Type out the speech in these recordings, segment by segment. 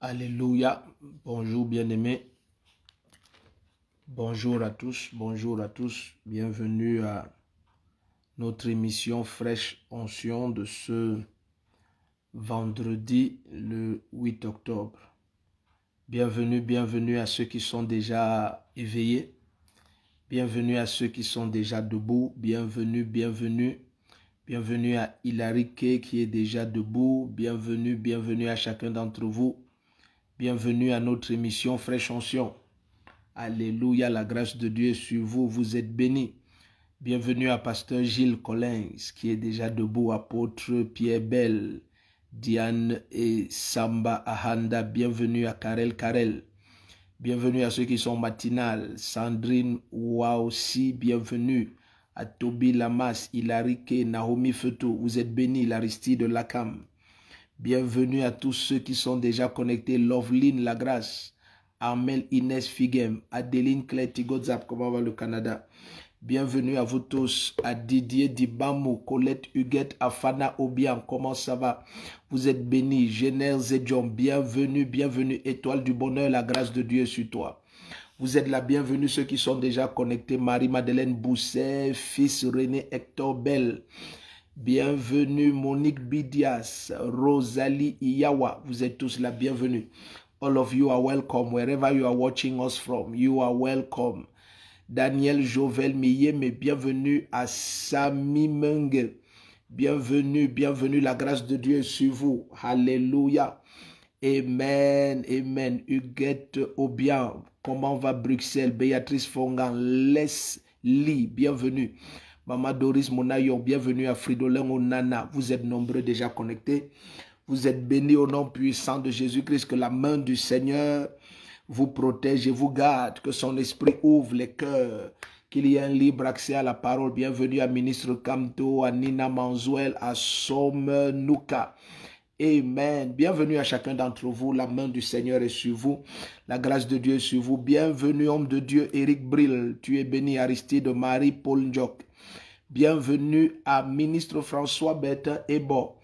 Alléluia. Bonjour bien-aimés. Bonjour à tous. Bonjour à tous. Bienvenue à notre émission Fraîche Onction de ce vendredi le 8 octobre. Bienvenue à ceux qui sont déjà éveillés. Bienvenue à ceux qui sont déjà debout. Bienvenue à Hilary Kay qui est déjà debout. Bienvenue à chacun d'entre vous. Bienvenue à notre émission Fraîche Onction. Alléluia, la grâce de Dieu est sur vous, vous êtes bénis. Bienvenue à Pasteur Gilles Collins qui est déjà debout, apôtre Pierre Bell, Diane et Samba Ahanda. Bienvenue à Karel. Bienvenue à ceux qui sont matinales, Sandrine Waossi, bienvenue à Toby Lamas, Hilary Kay, Naomi Feto, vous êtes bénis, l'Aristide de Lacam. Bienvenue à tous ceux qui sont déjà connectés, Loveline La Grâce, Armel Inès Figuem, Adeline Claire Tigodzap, comment va le Canada? Bienvenue à vous tous, à Didier Dibamou, Colette Huguette, Afana Obian, comment ça va? Vous êtes bénis, Jenner Zedjon, bienvenue, étoile du bonheur, la grâce de Dieu sur toi. Vous êtes la bienvenue, ceux qui sont déjà connectés, Marie-Madeleine Bousset, fils René Hector Bell. Bienvenue Monique Bidias, Rosalie Iyawa, vous êtes tous la bienvenue. All of you are welcome, wherever you are watching us from, you are welcome. Daniel Jovel Miyeme, bienvenue à Sami Menge. Bienvenue, la grâce de Dieu est sur vous. Alléluia. Amen. Huguette Obian, comment va Bruxelles? Béatrice Fongan, Leslie, bienvenue. Maman Doris Monayon, bienvenue à Fridolin Onana. Vous êtes nombreux déjà connectés. Vous êtes bénis au nom puissant de Jésus-Christ. Que la main du Seigneur vous protège et vous garde. Que son esprit ouvre les cœurs. Qu'il y ait un libre accès à la parole. Bienvenue à Ministre Kamto, à Nina Manzuel, à Somme Nouka. Amen. Bienvenue à chacun d'entre vous. La main du Seigneur est sur vous. La grâce de Dieu est sur vous. Bienvenue, homme de Dieu, Éric Brill. Tu es béni, Aristide Marie Paul Njok. Bienvenue à Ministre François Bertin Ebo.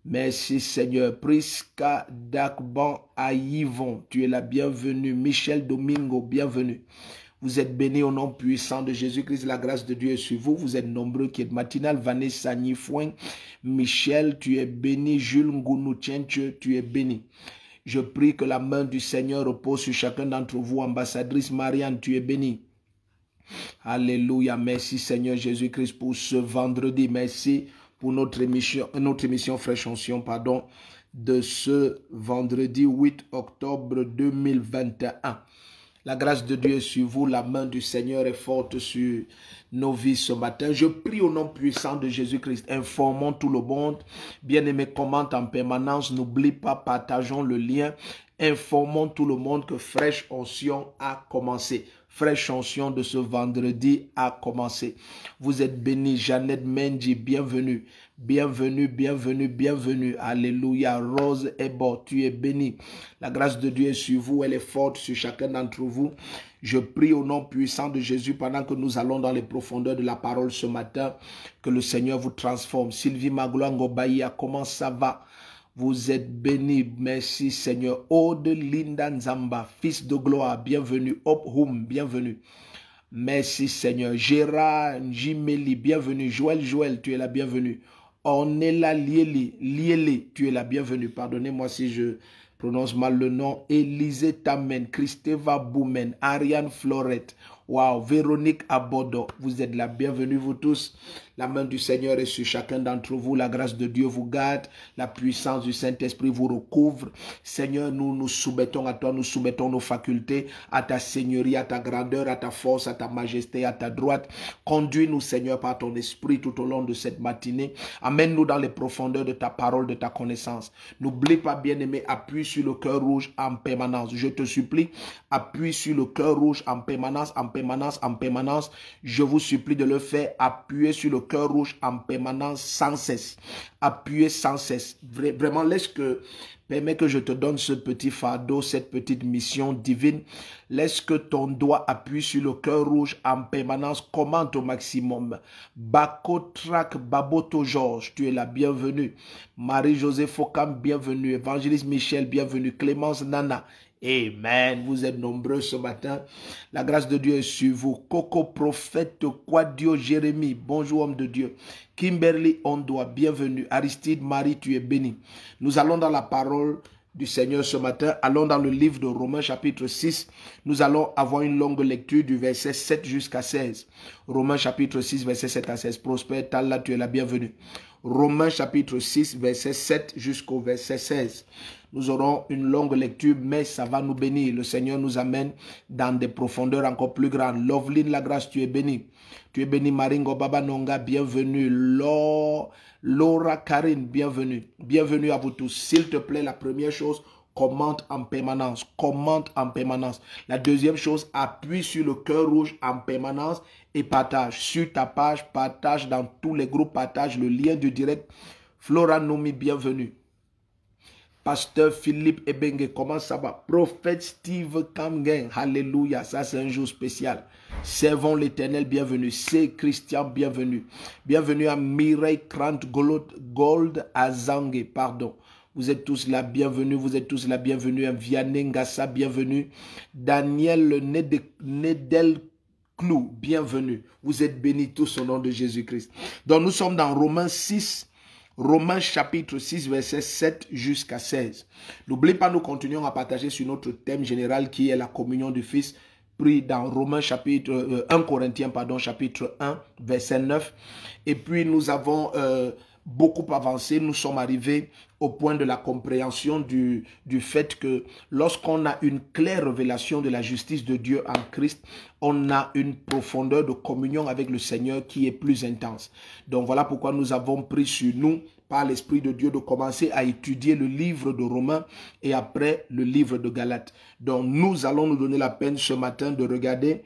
Merci Seigneur. Priska Dakban à Yvon. Tu es la bienvenue. Michel Domingo, bienvenue. Vous êtes bénis au nom puissant de Jésus-Christ. La grâce de Dieu est sur vous. Vous êtes nombreux qui êtes matinal. Vanessa Nifouin. Michel, tu es béni. Jules Ngounou Tchenche, tu es béni. Je prie que la main du Seigneur repose sur chacun d'entre vous. Ambassadrice Marianne, tu es bénie. Alléluia. Merci Seigneur Jésus-Christ pour ce vendredi. Merci pour notre émission Fraîche Onction, de ce vendredi 8 octobre 2021. La grâce de Dieu est sur vous. La main du Seigneur est forte sur nos vies ce matin. Je prie au nom puissant de Jésus-Christ. Informons tout le monde. Bien-aimés, commente en permanence. N'oublie pas, partageons le lien. Informons tout le monde que Fraîche Onction a commencé. Fraîche Onction de ce vendredi a commencé. Vous êtes bénis. Jeannette Mendy, bienvenue. Bienvenue. Alléluia. Rose Ebo, tu es bénie. La grâce de Dieu est sur vous. Elle est forte sur chacun d'entre vous. Je prie au nom puissant de Jésus pendant que nous allons dans les profondeurs de la parole ce matin. Que le Seigneur vous transforme. Sylvie Magloango Bahia, comment ça va? Vous êtes bénis, merci Seigneur. Aude Linda Nzamba, fils de gloire, bienvenue. Hop Hum, bienvenue. Merci Seigneur. Gérard Njimeli, bienvenue. Joël, tu es la bienvenue. Ornella Lieli, tu es la bienvenue. Pardonnez-moi si je prononce mal le nom. Élisée Tamen, Christeva Boumen, Ariane Florette. Wow, Véronique Abodo, vous êtes la bienvenue vous tous. La main du Seigneur est sur chacun d'entre vous. La grâce de Dieu vous garde. La puissance du Saint-Esprit vous recouvre. Seigneur, nous nous soumettons à toi. Nous soumettons nos facultés à ta seigneurie, à ta grandeur, à ta force, à ta majesté, à ta droite. Conduis-nous, Seigneur, par ton esprit tout au long de cette matinée. Amène-nous dans les profondeurs de ta parole, de ta connaissance. N'oublie pas, bien-aimé, appuie sur le cœur rouge en permanence. Je te supplie, appuie sur le cœur rouge en permanence. Je vous supplie de le faire. Appuyer sur le cœur rouge en permanence sans cesse. appuyer sans cesse. Vraiment, permets que je te donne ce petit fardeau, cette petite mission divine. Laisse que ton doigt appuie sur le cœur rouge en permanence. Commente au maximum. Bako Trak Baboto Georges, tu es la bienvenue. Marie-Josée Fokam, bienvenue. Évangéliste Michel, bienvenue. Clémence Nana. Amen. Vous êtes nombreux ce matin. La grâce de Dieu est sur vous. Coco Prophète Quadio Jérémie. Bonjour homme de Dieu. Kimberly Ondoa, bienvenue. Aristide Marie, tu es béni. Nous allons dans la parole du Seigneur ce matin. Allons dans le livre de Romains chapitre 6. Nous allons avoir une longue lecture du verset 7 jusqu'à 16. Romains chapitre 6, verset 7 à 16. Prosper Talla, tu es la bienvenue. Romains chapitre 6, verset 7 jusqu'au verset 16. Nous aurons une longue lecture, mais ça va nous bénir. Le Seigneur nous amène dans des profondeurs encore plus grandes. Loveline La Grâce, tu es béni. Tu es béni, Maringo Baba Nonga, bienvenue. Laura Karine, bienvenue. Bienvenue à vous tous. S'il te plaît, la première chose, commente en permanence. Commente en permanence. La deuxième chose, appuie sur le cœur rouge en permanence et partage. Sur ta page, partage dans tous les groupes, partage le lien du direct. Flora Nomi, bienvenue. Pasteur Philippe Ebenge, comment ça va? Prophète Steve Kamgen, alléluia, ça c'est un jour spécial. Servons l'Éternel, bienvenue. C'est Christian, bienvenue. Bienvenue à Mireille Krant Gold Azangue, pardon. Vous êtes tous là, bienvenue. Vous êtes tous là, bienvenue. Vianney Ngassa, bienvenue. Daniel Nedel Clou, bienvenue. Vous êtes bénis tous au nom de Jésus-Christ. Donc nous sommes dans Romains 6. Romains chapitre 6, verset 7 jusqu'à 16. N'oubliez pas, nous continuons à partager sur notre thème général qui est la communion du Fils, pris dans Romains chapitre 1 Corinthiens, pardon, chapitre 1, verset 9. Et puis nous avons beaucoup avancé, nous sommes arrivés au point de la compréhension du fait que lorsqu'on a une claire révélation de la justice de Dieu en Christ, on a une profondeur de communion avec le Seigneur qui est plus intense. Donc voilà pourquoi nous avons pris sur nous, par l'Esprit de Dieu, de commencer à étudier le livre de Romains et après le livre de Galates. Donc nous allons nous donner la peine ce matin de regarder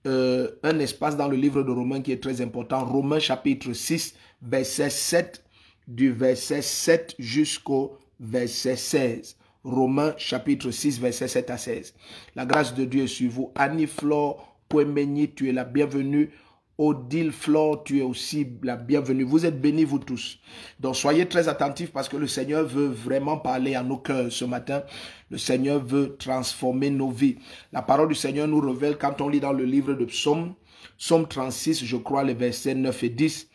un espace dans le livre de Romains qui est très important. Romains chapitre 6, verset 7, du verset 7 jusqu'au verset 16. Romains chapitre 6, verset 7 à 16. La grâce de Dieu est sur vous. Annie-Flore Pouemeni, tu es la bienvenue. Odile Flore, tu es aussi la bienvenue. Vous êtes bénis, vous tous. Donc, soyez très attentifs parce que le Seigneur veut vraiment parler à nos cœurs ce matin. Le Seigneur veut transformer nos vies. La parole du Seigneur nous révèle quand on lit dans le livre de Psaume 36, je crois, les versets 9 et 10.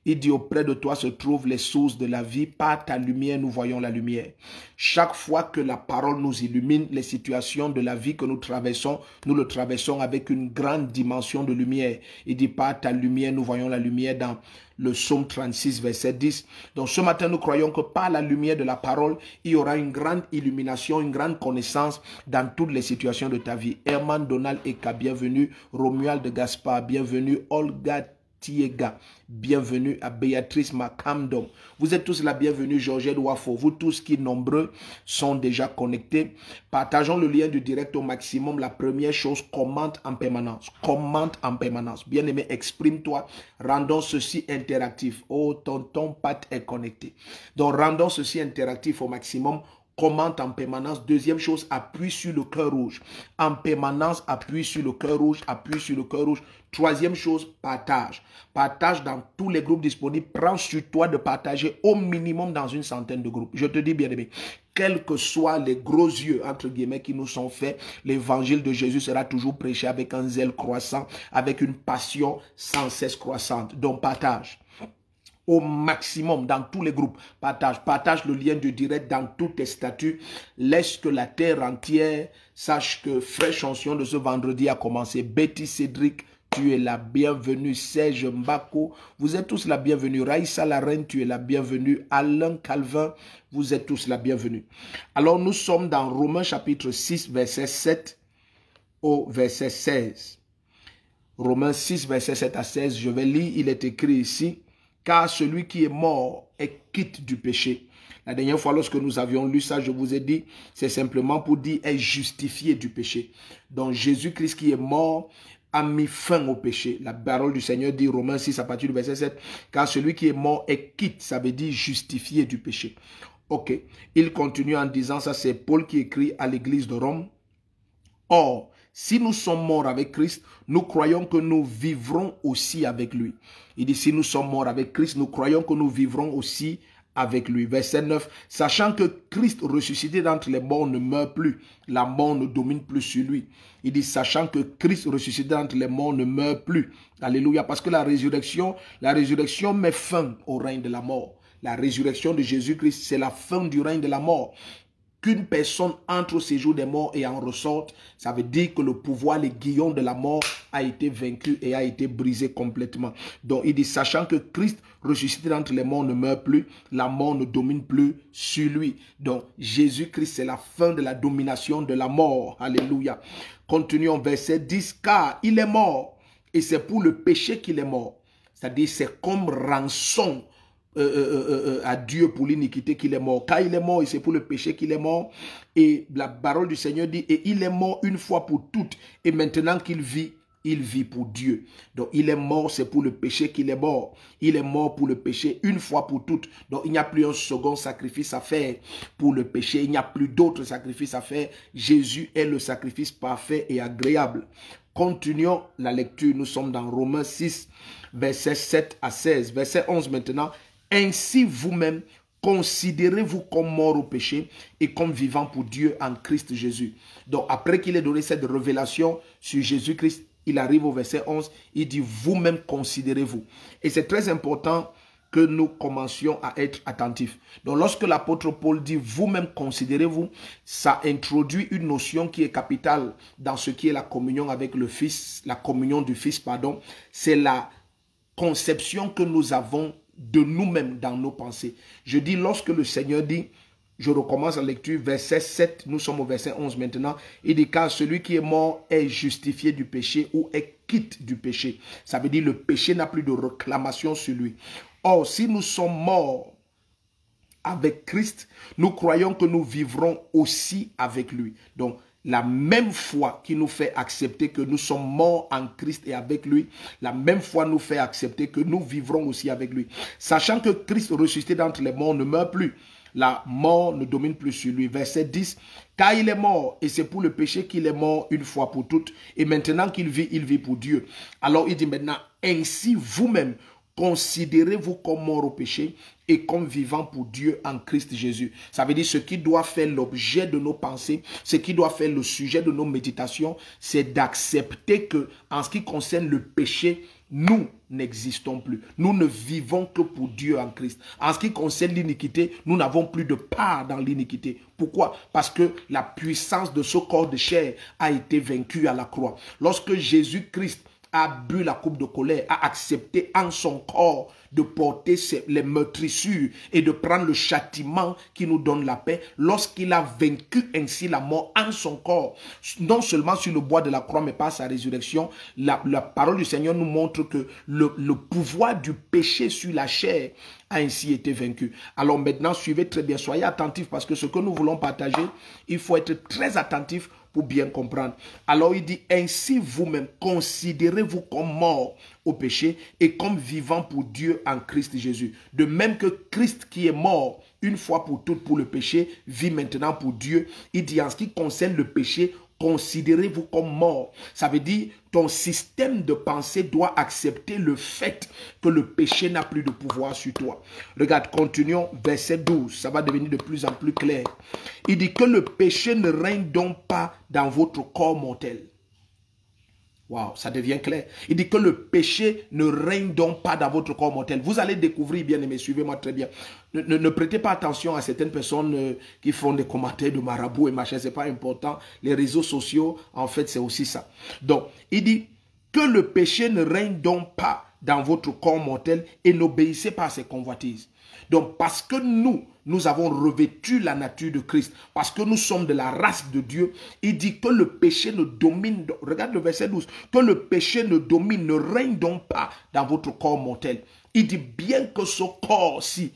Il dit, auprès de toi se trouvent les sources de la vie. Par ta lumière, nous voyons la lumière. Chaque fois que la parole nous illumine, les situations de la vie que nous le traversons avec une grande dimension de lumière. Il dit, par ta lumière, nous voyons la lumière dans le psaume 36, verset 10. Donc ce matin, nous croyons que par la lumière de la parole, il y aura une grande illumination, une grande connaissance dans toutes les situations de ta vie. Herman Donald Eka, bienvenue. Romuald de Gaspard, bienvenue. Olga Tiega, bienvenue à Béatrice Macamdom. Vous êtes tous la bienvenue, Georgette Wafo. Vous tous qui nombreux sont déjà connectés. Partageons le lien du direct au maximum. La première chose, commente en permanence. Commente en permanence. Bien-aimé, exprime-toi. Rendons ceci interactif. Oh, tonton Pat est connecté. Donc, rendons ceci interactif au maximum. Commente en permanence. Deuxième chose, appuie sur le cœur rouge. En permanence, appuie sur le cœur rouge, appuie sur le cœur rouge. Troisième chose, partage. Partage dans tous les groupes disponibles. Prends sur toi de partager au minimum dans une centaine de groupes. Je te dis bien aimé, quels que soient les gros yeux, entre guillemets, qui nous sont faits, l'évangile de Jésus sera toujours prêché avec un zèle croissant, avec une passion sans cesse croissante. Donc partage. Au maximum dans tous les groupes. Partage le lien du direct dans tous tes statuts. Laisse que la terre entière sache que fraîche onction de ce vendredi a commencé. Betty Cédric, tu es la bienvenue. Serge Mbako, vous êtes tous la bienvenue. Raïssa la Reine, tu es la bienvenue. Alain Calvin, vous êtes tous la bienvenue. Alors nous sommes dans Romains chapitre 6, verset 7 au verset 16. Romains 6, verset 7 à 16, je vais lire, il est écrit ici. Car celui qui est mort est quitte du péché. La dernière fois, lorsque nous avions lu ça, je vous ai dit, c'est simplement pour dire est justifié du péché. Donc Jésus-Christ qui est mort a mis fin au péché. La parole du Seigneur dit, Romains 6 à partir du verset 7, car celui qui est mort est quitte, ça veut dire justifié du péché. Ok, il continue en disant, ça c'est Paul qui écrit à l'église de Rome. Or, si nous sommes morts avec Christ, nous croyons que nous vivrons aussi avec lui. Il dit, si nous sommes morts avec Christ, nous croyons que nous vivrons aussi avec lui. Verset 9, sachant que Christ ressuscité d'entre les morts ne meurt plus, la mort ne domine plus sur lui. Il dit, sachant que Christ ressuscité d'entre les morts ne meurt plus. Alléluia, parce que la résurrection met fin au règne de la mort. La résurrection de Jésus-Christ, c'est la fin du règne de la mort. Qu'une personne entre au séjour des morts et en ressorte, ça veut dire que le pouvoir, les guillons de la mort a été vaincu et a été brisé complètement. Donc il dit, sachant que Christ ressuscité d'entre les morts ne meurt plus, la mort ne domine plus sur lui. Donc Jésus-Christ, c'est la fin de la domination de la mort. Alléluia. Continuons verset 10, car il est mort et c'est pour le péché qu'il est mort. C'est-à-dire c'est comme rançon à Dieu pour l'iniquité qu'il est mort. Car il est mort et c'est pour le péché qu'il est mort. Et la parole du Seigneur dit, et il est mort une fois pour toutes. Et maintenant qu'il vit, il vit pour Dieu. Donc il est mort, c'est pour le péché qu'il est mort. Il est mort pour le péché une fois pour toutes. Donc il n'y a plus un second sacrifice à faire pour le péché. Il n'y a plus d'autres sacrifices à faire. Jésus est le sacrifice parfait et agréable. Continuons la lecture. Nous sommes dans Romains 6, versets 7 à 16. Verset 11 maintenant. Ainsi vous-même, considérez-vous comme mort au péché et comme vivant pour Dieu en Christ Jésus. Donc après qu'il ait donné cette révélation sur Jésus-Christ, il arrive au verset 11, il dit vous-même considérez-vous. Et c'est très important que nous commencions à être attentifs. Donc lorsque l'apôtre Paul dit vous-même considérez-vous, ça introduit une notion qui est capitale dans ce qui est la communion avec le Fils, la communion du Fils, pardon. C'est la conception que nous avons de nous-mêmes dans nos pensées. Je dis lorsque le Seigneur dit, je recommence la lecture, verset 7, nous sommes au verset 11 maintenant, il dit car celui qui est mort est justifié du péché ou est quitte du péché. Ça veut dire le péché n'a plus de réclamation sur lui. Or, si nous sommes morts avec Christ, nous croyons que nous vivrons aussi avec lui. Donc, la même foi qui nous fait accepter que nous sommes morts en Christ et avec lui, la même foi nous fait accepter que nous vivrons aussi avec lui. Sachant que Christ ressuscité d'entre les morts ne meurt plus, la mort ne domine plus sur lui. Verset 10, car il est mort et c'est pour le péché qu'il est mort une fois pour toutes. Et maintenant qu'il vit, il vit pour Dieu. Alors il dit maintenant, ainsi vous-même, considérez-vous comme mort au péché et comme vivant pour Dieu en Christ Jésus. Ça veut dire ce qui doit faire l'objet de nos pensées, ce qui doit faire le sujet de nos méditations, c'est d'accepter que en ce qui concerne le péché, nous n'existons plus. Nous ne vivons que pour Dieu en Christ. En ce qui concerne l'iniquité, nous n'avons plus de part dans l'iniquité. Pourquoi? Parce que la puissance de ce corps de chair a été vaincue à la croix. Lorsque Jésus-Christ a bu la coupe de colère, a accepté en son corps de porter les meurtrissures et de prendre le châtiment qui nous donne la paix, lorsqu'il a vaincu ainsi la mort en son corps, non seulement sur le bois de la croix, mais par sa résurrection, la parole du Seigneur nous montre que le pouvoir du péché sur la chair a ainsi été vaincu. Alors maintenant, suivez très bien, soyez attentifs parce que ce que nous voulons partager, il faut être très attentif pour bien comprendre. Alors il dit, ainsi vous-même, considérez-vous comme mort au péché et comme vivant pour Dieu en Christ Jésus. De même que Christ qui est mort une fois pour toutes pour le péché, vit maintenant pour Dieu. Il dit, en ce qui concerne le péché, considérez-vous comme mort. Ça veut dire, ton système de pensée doit accepter le fait que le péché n'a plus de pouvoir sur toi. Regarde, continuons, verset 12, ça va devenir de plus en plus clair. Il dit que le péché ne règne donc pas dans votre corps mortel. Waouh, ça devient clair. Il dit que le péché ne règne donc pas dans votre corps mortel. Vous allez découvrir, bien aimé, suivez-moi très bien. Ne prêtez pas attention à certaines personnes qui font des commentaires de marabout et machin, c'est pas important. Les réseaux sociaux, en fait, c'est aussi ça. Donc, il dit que le péché ne règne donc pas dans votre corps mortel et n'obéissez pas à ses convoitises. Donc, parce que nous avons revêtu la nature de Christ, parce que nous sommes de la race de Dieu, il dit que le péché ne domine, regarde le verset 12, que le péché ne domine, ne règne donc pas dans votre corps mortel. Il dit bien que ce corps-ci,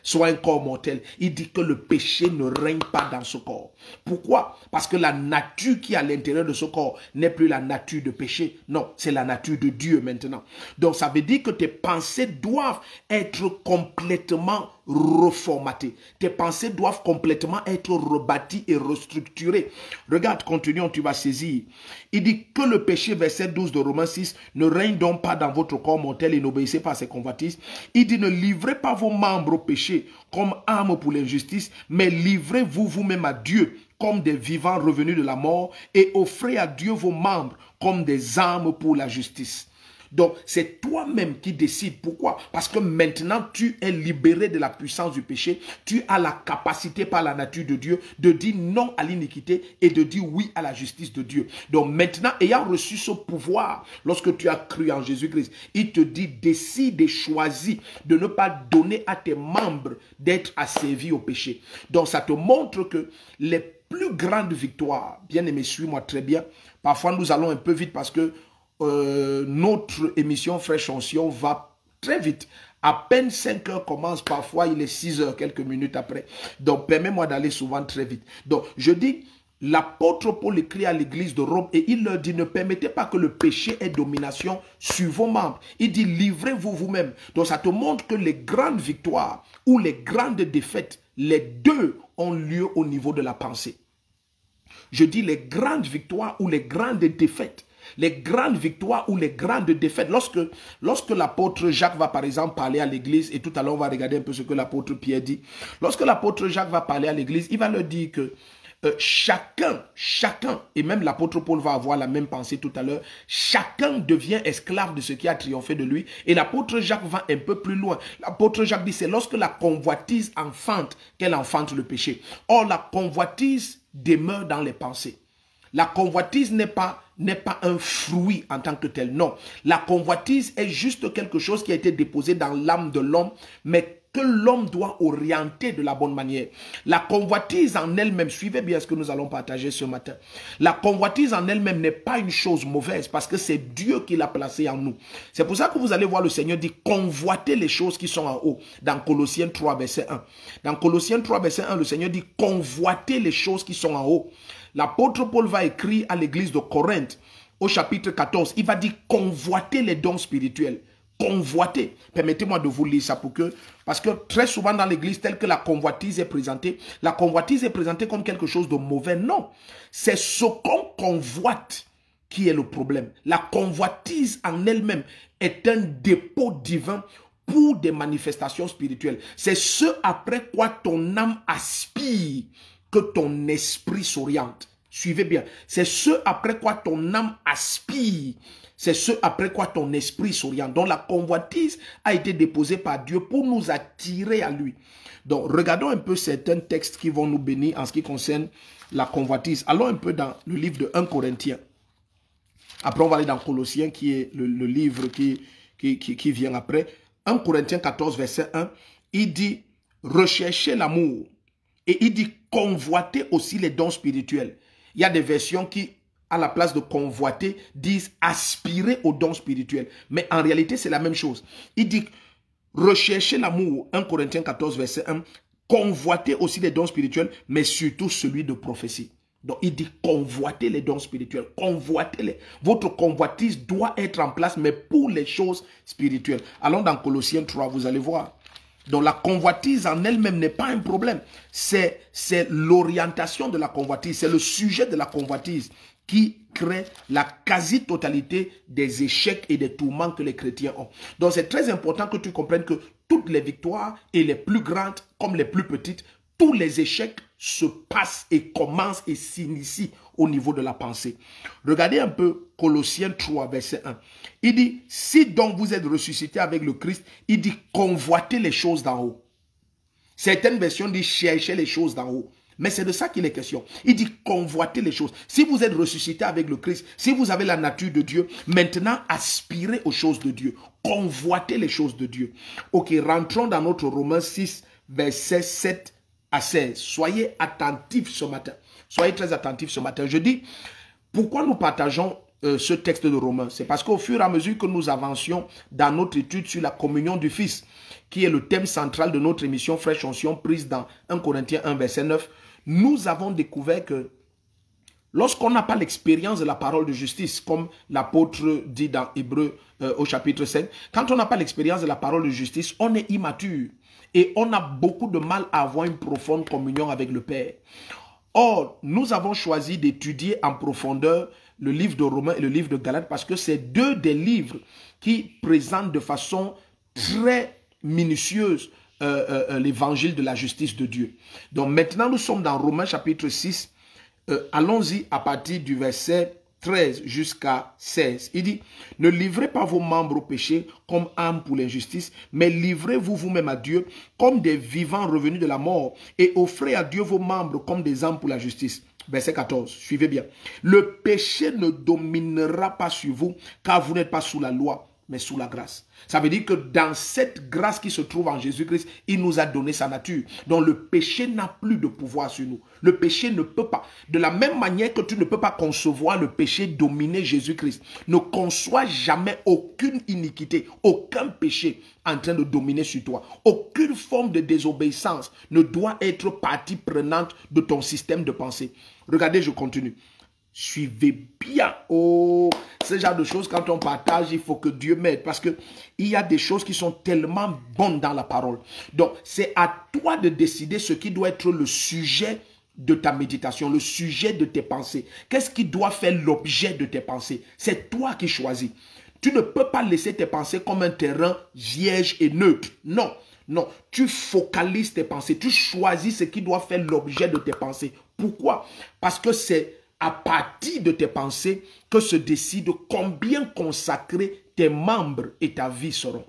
soit un corps mortel. Il dit que le péché ne règne pas dans ce corps. Pourquoi? Parce que la nature qui est à l'intérieur de ce corps n'est plus la nature de péché. Non, c'est la nature de Dieu maintenant. Donc ça veut dire que tes pensées doivent être complètement reformatées. Tes pensées doivent complètement être rebâties et restructurées. Regarde, continuons, tu vas saisir. Il dit que le péché, verset 12 de Romains 6, ne règne donc pas dans votre corps mortel et n'obéissez pas à ses convoitises. Il dit ne livrez pas vos membres au péché comme armes pour l'injustice, mais livrez-vous vous-même à Dieu comme des vivants revenus de la mort et offrez à Dieu vos membres comme des armes pour la justice. Donc, c'est toi-même qui décides. Pourquoi? Parce que maintenant, tu es libéré de la puissance du péché. Tu as la capacité par la nature de Dieu de dire non à l'iniquité et de dire oui à la justice de Dieu. Donc maintenant, ayant reçu ce pouvoir, lorsque tu as cru en Jésus-Christ, il te dit, décide et choisis de ne pas donner à tes membres d'être asservis au péché. Donc, ça te montre que les plus grandes victoires, bien aimé, suis-moi très bien. Parfois, nous allons un peu vite parce que notre émission Fraîche Onction va très vite. À peine 5 heures commence, parfois il est 6 heures quelques minutes après. Donc permets-moi d'aller souvent très vite. Donc je dis, l'apôtre Paul écrit à l'église de Rome et il leur dit, ne permettez pas que le péché ait domination sur vos membres. Il dit, livrez-vous vous-même. Donc ça te montre que les grandes victoires ou les grandes défaites, les deux ont lieu au niveau de la pensée. Je dis les grandes victoires ou les grandes défaites. Les grandes victoires ou les grandes défaites. Lorsque l'apôtre Jacques va par exemple parler à l'église, et tout à l'heure on va regarder un peu ce que l'apôtre Pierre dit. Lorsque l'apôtre Jacques va parler à l'église, il va leur dire que chacun, et même l'apôtre Paul va avoir la même pensée tout à l'heure, chacun devient esclave de ce qui a triomphé de lui. Et l'apôtre Jacques va un peu plus loin. L'apôtre Jacques dit, c'est lorsque la convoitise enfante qu'elle enfante le péché. Or, la convoitise demeure dans les pensées. La convoitise n'est pas un fruit en tant que tel, non. La convoitise est juste quelque chose qui a été déposé dans l'âme de l'homme, mais que l'homme doit orienter de la bonne manière. La convoitise en elle-même, suivez bien ce que nous allons partager ce matin. La convoitise en elle-même n'est pas une chose mauvaise parce que c'est Dieu qui l'a placée en nous. C'est pour ça que vous allez voir le Seigneur dit convoitez les choses qui sont en haut dans Colossiens 3 verset 1. Dans Colossiens 3 verset 1, le Seigneur dit convoitez les choses qui sont en haut. L'apôtre Paul va écrire à l'église de Corinthe au chapitre 14. Il va dire convoiter les dons spirituels. Convoiter. Permettez-moi de vous lire ça parce que très souvent dans l'église, telle que la convoitise est présentée comme quelque chose de mauvais. Non, c'est ce qu'on convoite qui est le problème. La convoitise en elle-même est un dépôt divin pour des manifestations spirituelles. C'est ce après quoi ton âme aspire que ton esprit s'oriente. Suivez bien. C'est ce après quoi ton âme aspire. C'est ce après quoi ton esprit s'oriente. Donc la convoitise a été déposée par Dieu pour nous attirer à lui. Donc regardons un peu certains textes qui vont nous bénir en ce qui concerne la convoitise. Allons un peu dans le livre de 1 Corinthiens. Après on va aller dans Colossiens qui est le livre qui vient après. 1 Corinthiens 14 verset 1. Il dit recherchez l'amour. Et il dit convoiter aussi les dons spirituels. Il y a des versions qui, à la place de convoiter, disent aspirer aux dons spirituels. Mais en réalité, c'est la même chose. Il dit rechercher l'amour, 1 Corinthiens 14, verset 1, convoiter aussi les dons spirituels, mais surtout celui de prophétie. Donc, il dit convoiter les dons spirituels, convoitez-les. Votre convoitise doit être en place, mais pour les choses spirituelles. Allons dans Colossiens 3, vous allez voir. Donc la convoitise en elle-même n'est pas un problème. C'est l'orientation de la convoitise, c'est le sujet de la convoitise qui crée la quasi-totalité des échecs et des tourments que les chrétiens ont. Donc c'est très important que tu comprennes que toutes les victoires, et les plus grandes comme les plus petites, tous les échecs se passent et commencent et s'initient au niveau de la pensée. Regardez un peu Colossiens 3, verset 1. Il dit, si donc vous êtes ressuscité avec le Christ, il dit, convoitez les choses d'en haut. Certaines versions disent, cherchez les choses d'en haut. Mais c'est de ça qu'il est question. Il dit, convoitez les choses. Si vous êtes ressuscité avec le Christ, si vous avez la nature de Dieu, maintenant aspirez aux choses de Dieu. Convoitez les choses de Dieu. Ok, rentrons dans notre Romains 6, verset 7 à 16. Soyez attentifs ce matin. Soyez très attentifs ce matin. Je dis, pourquoi nous partageons ce texte de Romains? C'est parce qu'au fur et à mesure que nous avancions dans notre étude sur la communion du Fils, qui est le thème central de notre émission Fraîche Onction, prise dans 1 Corinthiens 1, verset 9, nous avons découvert que lorsqu'on n'a pas l'expérience de la parole de justice, comme l'apôtre dit dans Hébreux au chapitre 5, quand on n'a pas l'expérience de la parole de justice, on est immature et on a beaucoup de mal à avoir une profonde communion avec le Père. Or, nous avons choisi d'étudier en profondeur le livre de Romains et le livre de Galates parce que c'est deux des livres qui présentent de façon très minutieuse l'évangile de la justice de Dieu. Donc maintenant, nous sommes dans Romains chapitre 6. Allons-y à partir du verset 13 jusqu'à 16. Il dit, ne livrez pas vos membres au péché comme âmes pour l'injustice, mais livrez-vous vous-même à Dieu comme des vivants revenus de la mort et offrez à Dieu vos membres comme des âmes pour la justice. Verset 14, suivez bien. Le péché ne dominera pas sur vous, car vous n'êtes pas sous la loi, mais sous la grâce. Ça veut dire que dans cette grâce qui se trouve en Jésus-Christ, il nous a donné sa nature. Donc le péché n'a plus de pouvoir sur nous. Le péché ne peut pas. De la même manière que tu ne peux pas concevoir le péché dominer Jésus-Christ, ne conçois jamais aucune iniquité, aucun péché en train de dominer sur toi. Aucune forme de désobéissance ne doit être partie prenante de ton système de pensée. Regardez, je continue. Suivez bien. Oh, ce genre de choses, quand on partage, il faut que Dieu m'aide. Parce qu'il y a des choses qui sont tellement bonnes dans la parole. Donc, c'est à toi de décider ce qui doit être le sujet de ta méditation, le sujet de tes pensées. Qu'est-ce qui doit faire l'objet de tes pensées? C'est toi qui choisis. Tu ne peux pas laisser tes pensées comme un terrain vierge et neutre. Non, non. Tu focalises tes pensées. Tu choisis ce qui doit faire l'objet de tes pensées. Pourquoi? Parce que c'est à partir de tes pensées que se décide combien consacrer tes membres et ta vie seront.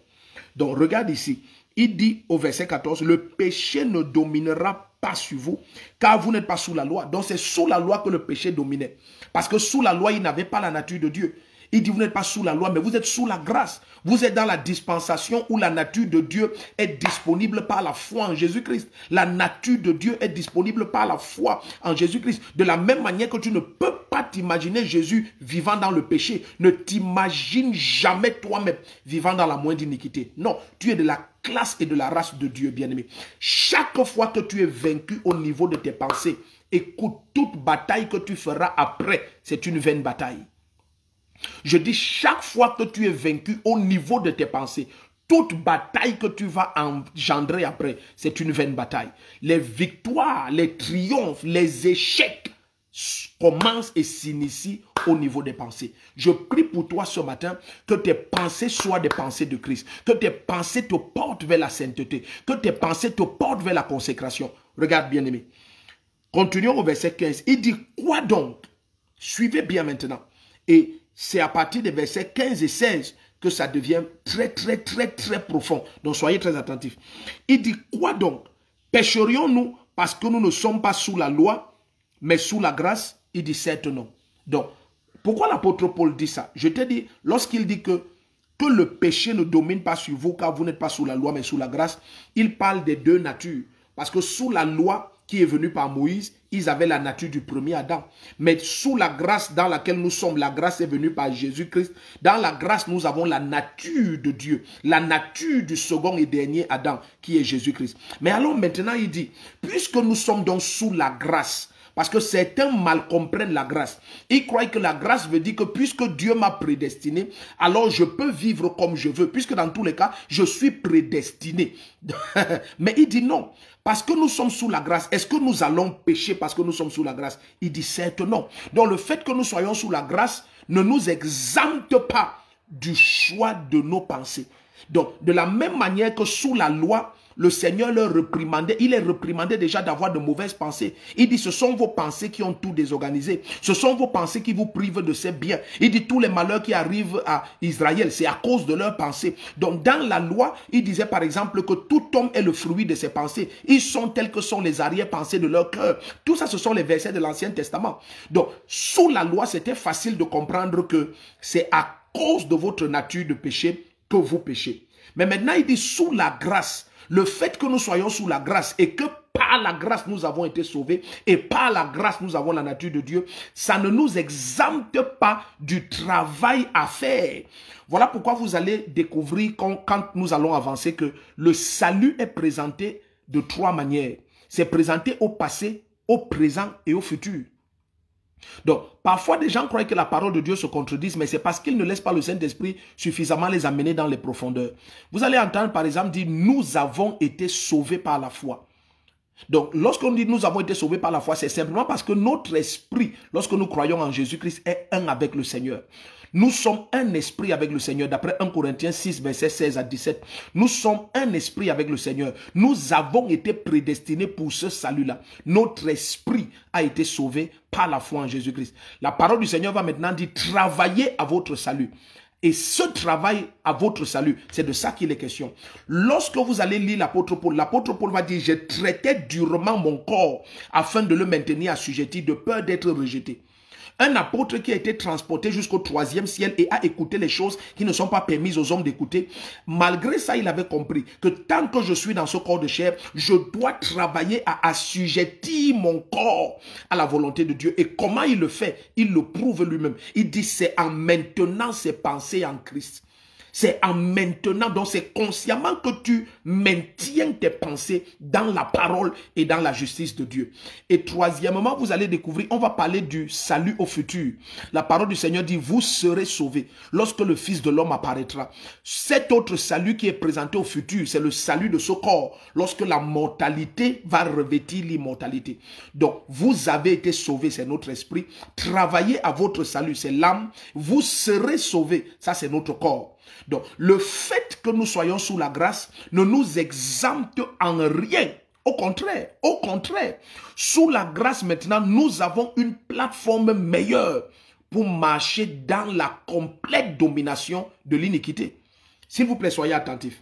Donc regarde ici, il dit au verset 14, le péché ne dominera pas sur vous, car vous n'êtes pas sous la loi. Donc c'est sous la loi que le péché dominait. Parce que sous la loi, il n'avait pas la nature de Dieu. Il dit, vous n'êtes pas sous la loi, mais vous êtes sous la grâce. Vous êtes dans la dispensation où la nature de Dieu est disponible par la foi en Jésus-Christ. La nature de Dieu est disponible par la foi en Jésus-Christ. De la même manière que tu ne peux pas t'imaginer Jésus vivant dans le péché. Ne t'imagine jamais toi-même vivant dans la moindre iniquité. Non, tu es de la classe et de la race de Dieu, bien-aimé. Chaque fois que tu es vaincu au niveau de tes pensées, écoute, toute bataille que tu feras après, c'est une vaine bataille. Je dis, chaque fois que tu es vaincu au niveau de tes pensées, toute bataille que tu vas engendrer après, c'est une vaine bataille. Les victoires, les triomphes, les échecs commencent et s'initient au niveau des pensées. Je prie pour toi ce matin que tes pensées soient des pensées de Christ, que tes pensées te portent vers la sainteté, que tes pensées te portent vers la consécration. Regarde, bien-aimé. Continuons au verset 15. Il dit, quoi donc? Suivez bien maintenant. Et c'est à partir des versets 15 et 16 que ça devient très profond. Donc soyez très attentifs. Il dit, quoi donc? Pécherions-nous parce que nous ne sommes pas sous la loi, mais sous la grâce? Il dit, certes non. Donc, pourquoi l'apôtre Paul dit ça? Je te dis, lorsqu'il dit que le péché ne domine pas sur vous, car vous n'êtes pas sous la loi, mais sous la grâce, il parle des deux natures. Parce que sous la loi qui est venue par Moïse, ils avaient la nature du premier Adam. Mais sous la grâce dans laquelle nous sommes, la grâce est venue par Jésus-Christ. Dans la grâce, nous avons la nature de Dieu, la nature du second et dernier Adam, qui est Jésus-Christ. Mais alors maintenant, il dit, puisque nous sommes donc sous la grâce, parce que certains mal comprennent la grâce. Ils croient que la grâce veut dire que puisque Dieu m'a prédestiné, alors je peux vivre comme je veux. Puisque dans tous les cas, je suis prédestiné. Mais il dit non. Parce que nous sommes sous la grâce, est-ce que nous allons pécher parce que nous sommes sous la grâce? Il dit certes non. Donc le fait que nous soyons sous la grâce ne nous exempte pas du choix de nos pensées. Donc de la même manière que sous la loi, le Seigneur leur réprimandait, il les réprimandait déjà d'avoir de mauvaises pensées. Il dit, ce sont vos pensées qui ont tout désorganisé. Ce sont vos pensées qui vous privent de ces biens. Il dit, tous les malheurs qui arrivent à Israël, c'est à cause de leurs pensées. Donc, dans la loi, il disait par exemple que tout homme est le fruit de ses pensées. Ils sont tels que sont les arrière-pensées de leur cœur. Tout ça, ce sont les versets de l'Ancien Testament. Donc, sous la loi, c'était facile de comprendre que c'est à cause de votre nature de péché que vous péchez. Mais maintenant, il dit, sous la grâce, Le fait que nous soyons sous la grâce et que par la grâce nous avons été sauvés et par la grâce nous avons la nature de Dieu, ça ne nous exempte pas du travail à faire. Voilà pourquoi vous allez découvrir quand nous allons avancer que le salut est présenté de 3 manières. C'est présenté au passé, au présent et au futur. Donc, parfois, des gens croient que la parole de Dieu se contredise, mais c'est parce qu'ils ne laissent pas le Saint-Esprit suffisamment les amener dans les profondeurs. Vous allez entendre, par exemple, dire « Nous avons été sauvés par la foi ». Donc, lorsqu'on dit « Nous avons été sauvés par la foi », c'est simplement parce que notre esprit, lorsque nous croyons en Jésus-Christ, est un avec le Seigneur. Nous sommes un esprit avec le Seigneur. D'après 1 Corinthiens 6, versets 16 à 17. Nous sommes un esprit avec le Seigneur. Nous avons été prédestinés pour ce salut-là. Notre esprit a été sauvé par la foi en Jésus-Christ. La parole du Seigneur va maintenant dire travaillez à votre salut. Et ce travail à votre salut, c'est de ça qu'il est question. Lorsque vous allez lire l'apôtre Paul va dire « Je traitais durement mon corps afin de le maintenir assujetti de peur d'être rejeté. » Un apôtre qui a été transporté jusqu'au 3e ciel et a écouté les choses qui ne sont pas permises aux hommes d'écouter. Malgré ça, il avait compris que tant que je suis dans ce corps de chair, je dois travailler à assujettir mon corps à la volonté de Dieu. Et comment il le fait? Il le prouve lui-même. Il dit c'est en maintenant ses pensées en Christ. C'est en maintenant, donc c'est consciemment que tu maintiens tes pensées dans la parole et dans la justice de Dieu. Et troisièmement, vous allez découvrir, on va parler du salut au futur. La parole du Seigneur dit, vous serez sauvés lorsque le Fils de l'homme apparaîtra. Cet autre salut qui est présenté au futur, c'est le salut de ce corps, lorsque la mortalité va revêtir l'immortalité. Donc, vous avez été sauvés, c'est notre esprit. Travaillez à votre salut, c'est l'âme. Vous serez sauvés, ça c'est notre corps. Donc, le fait que nous soyons sous la grâce ne nous exempte en rien. Au contraire, sous la grâce maintenant, nous avons une plateforme meilleure pour marcher dans la complète domination de l'iniquité. S'il vous plaît, soyez attentifs.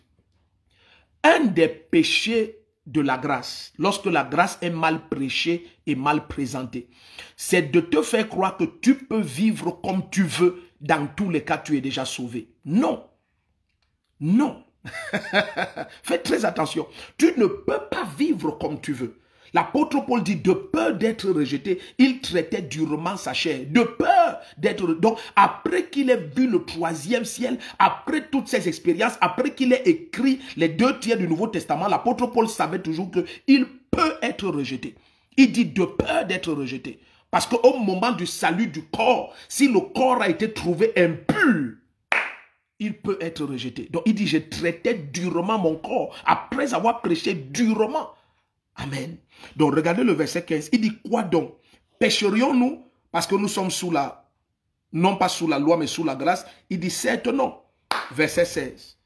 Un des péchés de la grâce, lorsque la grâce est mal prêchée et mal présentée, c'est de te faire croire que tu peux vivre comme tu veux. Dans tous les cas, tu es déjà sauvé. Non. Non. Faites très attention. Tu ne peux pas vivre comme tu veux. L'apôtre Paul dit, de peur d'être rejeté, il traitait durement sa chair. De peur d'être... Donc, après qu'il ait vu le 3e ciel, après toutes ces expériences, après qu'il ait écrit les 2 tiers du Nouveau Testament, l'apôtre Paul savait toujours qu'il peut être rejeté. Il dit, de peur d'être rejeté. Parce qu'au moment du salut du corps, si le corps a été trouvé impur, il peut être rejeté. Donc il dit, je traitais durement mon corps, après avoir prêché durement. Amen. Donc regardez le verset 15, il dit quoi donc? Pécherions-nous parce que nous sommes sous la, non pas sous la loi, mais sous la grâce? Il dit, certes non. Verset 16.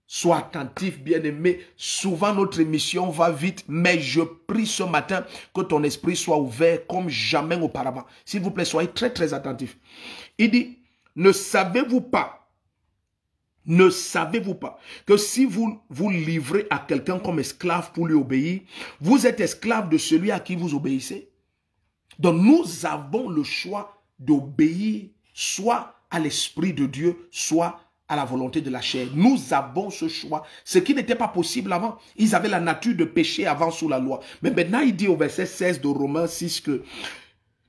Sois attentif, bien-aimé. Souvent, notre émission va vite, mais je prie ce matin que ton esprit soit ouvert comme jamais auparavant. S'il vous plaît, soyez très, très attentifs. Il dit, ne savez-vous pas que si vous vous livrez à quelqu'un comme esclave pour lui obéir, vous êtes esclave de celui à qui vous obéissez? Donc, nous avons le choix d'obéir soit à l'Esprit de Dieu, soit à la volonté de la chair. Nous avons ce choix, ce qui n'était pas possible avant. Ils avaient la nature de péché avant sous la loi. Mais maintenant, il dit au verset 16 de Romains 6 que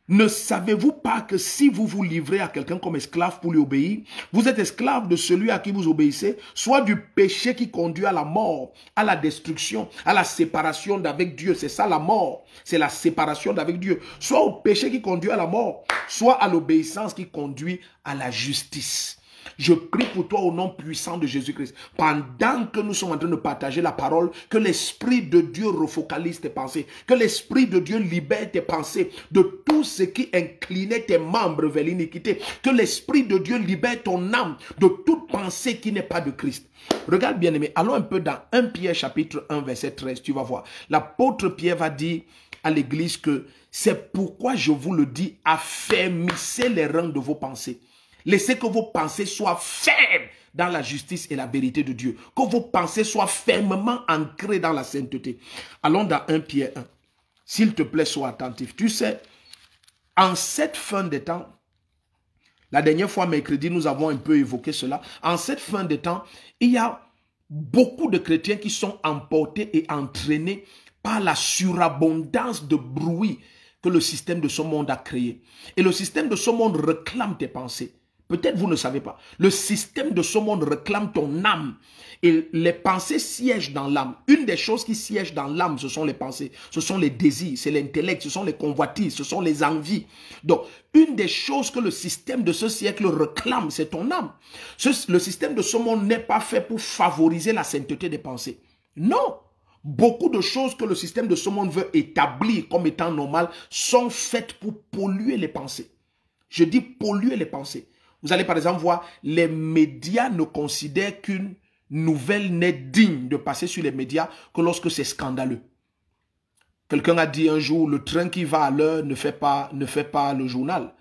ne savez-vous pas que si vous vous livrez à quelqu'un comme esclave pour lui obéir, vous êtes esclave de celui à qui vous obéissez, soit du péché qui conduit à la mort, à la destruction, à la séparation d'avec Dieu. C'est ça la mort, c'est la séparation d'avec Dieu. Soit au péché qui conduit à la mort, soit à l'obéissance qui conduit à la justice. Je prie pour toi au nom puissant de Jésus-Christ. Pendant que nous sommes en train de partager la parole, que l'Esprit de Dieu refocalise tes pensées. Que l'Esprit de Dieu libère tes pensées de tout ce qui inclinait tes membres vers l'iniquité. Que l'Esprit de Dieu libère ton âme de toute pensée qui n'est pas de Christ. Regarde bien aimé, allons un peu dans 1 Pierre chapitre 1 verset 13, tu vas voir. L'apôtre Pierre va dire à l'église que c'est pourquoi je vous le dis, affermissez les reins de vos pensées. Laissez que vos pensées soient fermes dans la justice et la vérité de Dieu. Que vos pensées soient fermement ancrées dans la sainteté. Allons dans 1 Pierre 1. S'il te plaît, sois attentif. Tu sais, en cette fin des temps, la dernière fois, mercredi, nous avons un peu évoqué cela. En cette fin des temps, il y a beaucoup de chrétiens qui sont emportés et entraînés par la surabondance de bruit que le système de ce monde a créé. Et le système de ce monde réclame tes pensées. Peut-être vous ne savez pas. Le système de ce monde réclame ton âme. Et les pensées siègent dans l'âme. Une des choses qui siègent dans l'âme, ce sont les pensées. Ce sont les désirs, c'est l'intellect, ce sont les convoitises, ce sont les envies. Donc, une des choses que le système de ce siècle réclame, c'est ton âme. Le système de ce monde n'est pas fait pour favoriser la sainteté des pensées. Non. Beaucoup de choses que le système de ce monde veut établir comme étant normales sont faites pour polluer les pensées. Je dis polluer les pensées. Vous allez par exemple voir, les médias ne considèrent qu'une nouvelle n'est digne de passer sur les médias que lorsque c'est scandaleux. Quelqu'un a dit un jour, le train qui va à l'heure ne fait pas le journal.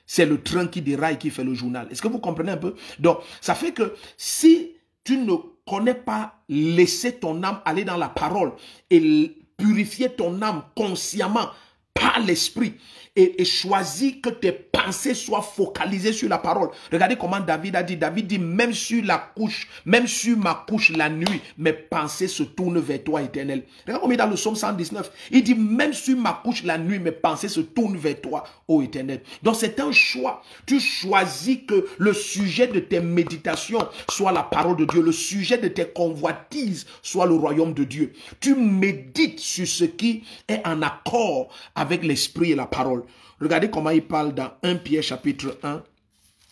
C'est le train qui déraille qui fait le journal. Est-ce que vous comprenez un peu? Donc, ça fait que si tu ne connais pas laisser ton âme aller dans la parole et purifier ton âme consciemment par l'esprit et choisis que tes pensées soient focalisées sur la parole. Regardez comment David a dit. David dit, même sur ma couche la nuit, mes pensées se tournent vers toi, Éternel. Regardez comme il est dans le psaume 119. Il dit, même sur ma couche la nuit, mes pensées se tournent vers toi, ô Éternel. Donc c'est un choix. Tu choisis que le sujet de tes méditations soit la parole de Dieu. Le sujet de tes convoitises soit le royaume de Dieu. Tu médites sur ce qui est en accord avec l'esprit et la parole. Regardez comment il parle dans 1 Pierre chapitre 1,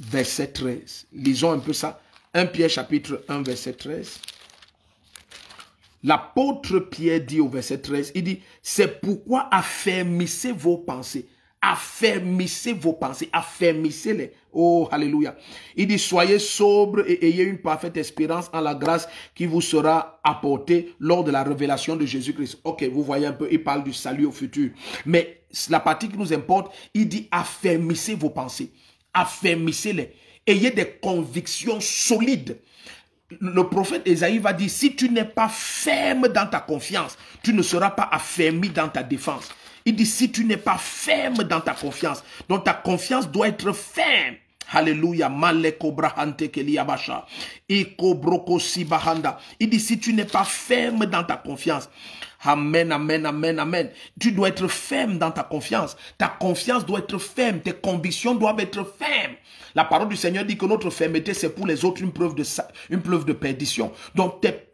verset 13. Lisons un peu ça. 1 Pierre chapitre 1, verset 13. L'apôtre Pierre dit au verset 13, il dit, c'est pourquoi affermissez vos pensées. Affermissez vos pensées, affermissez-les. Oh, alléluia. Il dit, soyez sobres et ayez une parfaite espérance en la grâce qui vous sera apportée lors de la révélation de Jésus-Christ. Ok, vous voyez un peu, il parle du salut au futur. Mais la partie qui nous importe, il dit, affermissez vos pensées. Affermissez-les. Ayez des convictions solides. Le prophète Ésaïe va dire, si tu n'es pas ferme dans ta confiance, tu ne seras pas affermi dans ta défense. Il dit, si tu n'es pas ferme dans ta confiance, donc ta confiance doit être ferme. Alléluia. Il dit, si tu n'es pas ferme dans ta confiance, amen, amen, amen, amen. Tu dois être ferme dans ta confiance. Ta confiance doit être ferme. Tes convictions doivent être fermes. La parole du Seigneur dit que notre fermeté, c'est pour les autres une preuve de perdition. Donc, tes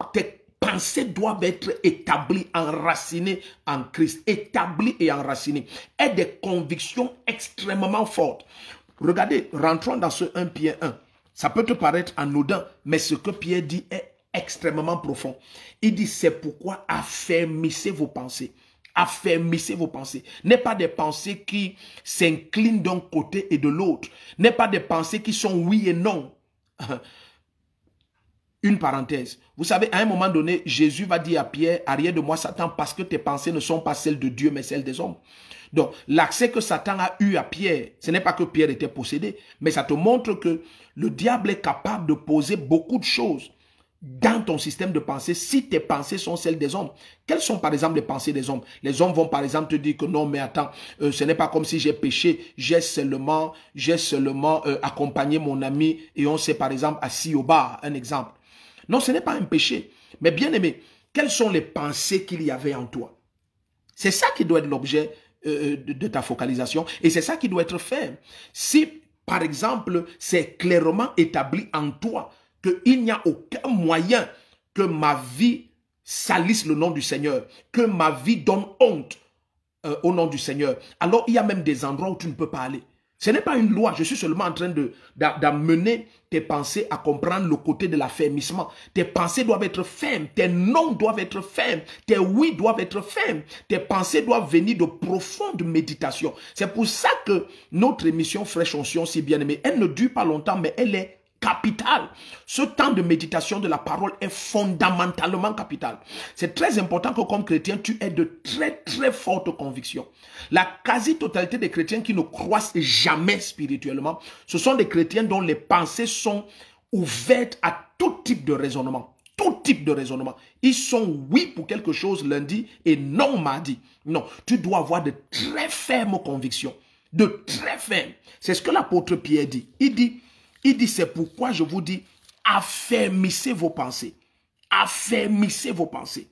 pensées doivent être établies, enracinées en Christ. Établies et enracinées. Et des convictions extrêmement fortes. Regardez, rentrons dans ce 1 Pierre 1. Ça peut te paraître anodin, mais ce que Pierre dit est extrêmement profond. Il dit, c'est pourquoi affermissez vos pensées. Affermissez vos pensées. N'est pas des pensées qui s'inclinent d'un côté et de l'autre. N'est pas des pensées qui sont oui et non. Une parenthèse. Vous savez, à un moment donné, Jésus va dire à Pierre, arrière de moi Satan, parce que tes pensées ne sont pas celles de Dieu, mais celles des hommes. Donc, l'accès que Satan a eu à Pierre, ce n'est pas que Pierre était possédé, mais ça te montre que le diable est capable de poser beaucoup de choses dans ton système de pensée si tes pensées sont celles des hommes. Quelles sont par exemple les pensées des hommes? Les hommes vont par exemple te dire que non mais attends, ce n'est pas comme si j'ai péché, j'ai seulement accompagné mon ami et on s'est par exemple assis au bar, un exemple. Non, ce n'est pas un péché. Mais bien aimé, quelles sont les pensées qu'il y avait en toi? C'est ça qui doit être l'objet de ta focalisation et c'est ça qui doit être fait. Si par exemple c'est clairement établi en toi qu'il n'y a aucun moyen que ma vie salisse le nom du Seigneur, que ma vie donne honte au nom du Seigneur, alors il y a même des endroits où tu ne peux pas aller. Ce n'est pas une loi, je suis seulement en train d'amener tes pensées à comprendre le côté de l'affermissement. Tes pensées doivent être fermes, tes non doivent être fermes, tes oui doivent être fermes, tes pensées doivent venir de profondes méditations. C'est pour ça que notre émission Fraîche Onction, si bien aimée, elle ne dure pas longtemps, mais elle est capital. Ce temps de méditation de la parole est fondamentalement capital. C'est très important que comme chrétien, tu aies de très très fortes convictions. La quasi-totalité des chrétiens qui ne croissent jamais spirituellement, ce sont des chrétiens dont les pensées sont ouvertes à tout type de raisonnement. Tout type de raisonnement. Ils sont oui pour quelque chose lundi et non mardi. Non, tu dois avoir de très fermes convictions. De très fermes. C'est ce que l'apôtre Pierre dit. Il dit, c'est pourquoi je vous dis, affermissez vos pensées. Affermissez vos pensées.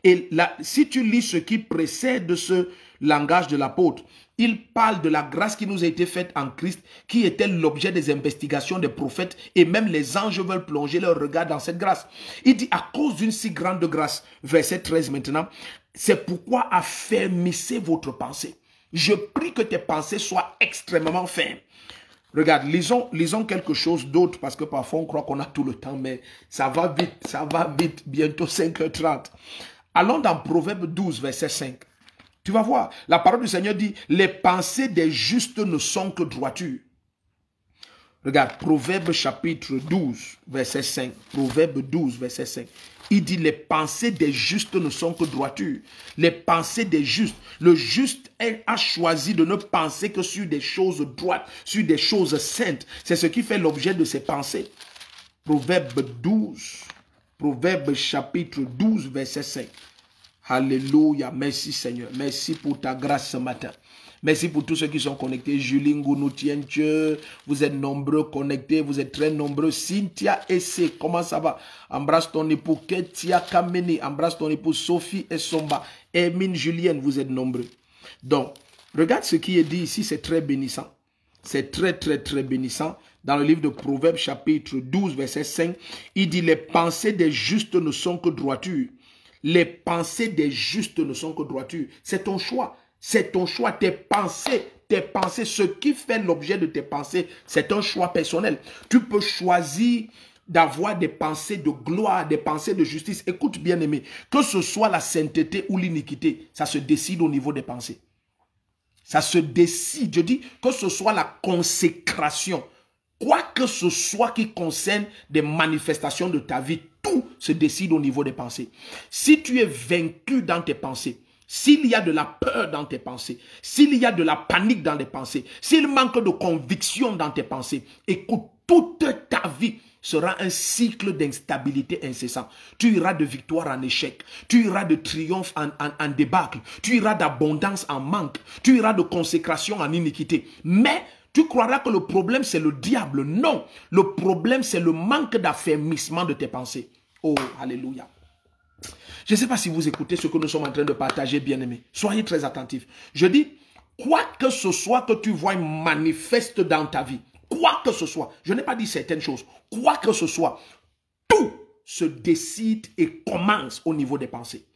Et là, si tu lis ce qui précède ce langage de l'apôtre, il parle de la grâce qui nous a été faite en Christ, qui était l'objet des investigations des prophètes, et même les anges veulent plonger leur regard dans cette grâce. Il dit, à cause d'une si grande grâce, verset 13 maintenant, c'est pourquoi affermissez votre pensée. Je prie que tes pensées soient extrêmement fermes. Regarde, lisons quelque chose d'autre, parce que parfois on croit qu'on a tout le temps, mais ça va vite, bientôt 5h30. Allons dans Proverbe 12, verset 5. Tu vas voir, la parole du Seigneur dit, les pensées des justes ne sont que droiture. Regarde, Proverbe chapitre 12, verset 5. Proverbe 12, verset 5. Il dit, les pensées des justes ne sont que droiture. Les pensées des justes. Le juste a choisi de ne penser que sur des choses droites, sur des choses saintes. C'est ce qui fait l'objet de ses pensées. Proverbe 12, Proverbe chapitre 12, verset 5. Alléluia. Merci Seigneur. Merci pour ta grâce ce matin. Merci pour tous ceux qui sont connectés. Julie Ngounoutienche, vous êtes nombreux connectés, vous êtes très nombreux. Cynthia Essé, comment ça va? Embrasse ton époux. Ketia Kameni, embrasse ton époux. Sophie Essomba, Emine Julienne, vous êtes nombreux. Donc, regarde ce qui est dit ici, c'est très bénissant. C'est très bénissant. Dans le livre de Proverbes chapitre 12, verset 5, il dit, les pensées des justes ne sont que droiture. Les pensées des justes ne sont que droiture. C'est ton choix. C'est ton choix. Tes pensées, ce qui fait l'objet de tes pensées, c'est un choix personnel. Tu peux choisir d'avoir des pensées de gloire, des pensées de justice. Écoute bien aimé, que ce soit la sainteté ou l'iniquité, ça se décide au niveau des pensées. Ça se décide, je dis, que ce soit la consécration, quoi que ce soit qui concerne des manifestations de ta vie, tout se décide au niveau des pensées. Si tu es vaincu dans tes pensées, s'il y a de la peur dans tes pensées, s'il y a de la panique dans tes pensées, s'il manque de conviction dans tes pensées, écoute, toute ta vie sera un cycle d'instabilité incessant. Tu iras de victoire en échec, tu iras de triomphe en débâcle, tu iras d'abondance en manque, tu iras de consécration en iniquité. Mais tu croiras que le problème c'est le diable. Non, le problème c'est le manque d'affermissement de tes pensées. Oh, alléluia. Je ne sais pas si vous écoutez ce que nous sommes en train de partager, bien-aimés. Soyez très attentifs. Je dis, quoi que ce soit que tu vois manifeste dans ta vie, quoi que ce soit, je n'ai pas dit certaines choses, quoi que ce soit, tout se décide et commence au niveau des pensées.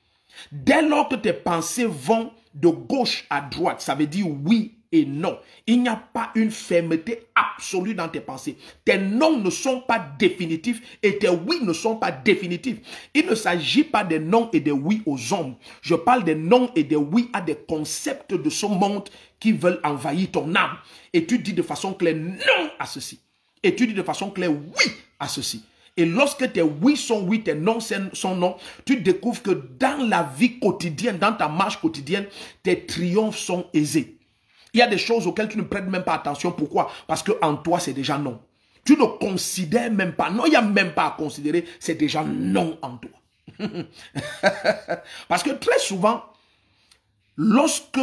Dès lors que tes pensées vont de gauche à droite, ça veut dire oui et non. Il n'y a pas une fermeté absolue dans tes pensées. Tes non ne sont pas définitifs et tes oui ne sont pas définitifs. Il ne s'agit pas des non et des oui aux hommes. Je parle des non et des oui à des concepts de ce monde qui veulent envahir ton âme. Et tu dis de façon claire non à ceci. Et tu dis de façon claire oui à ceci. Et lorsque tes oui sont oui, tes non sont non, tu découvres que dans la vie quotidienne, dans ta marche quotidienne, tes triomphes sont aisés. Il y a des choses auxquelles tu ne prêtes même pas attention. Pourquoi? Parce qu'en toi, c'est déjà non. Tu ne considères même pas. Non, il n'y a même pas à considérer. C'est déjà non en toi. Parce que très souvent, lorsque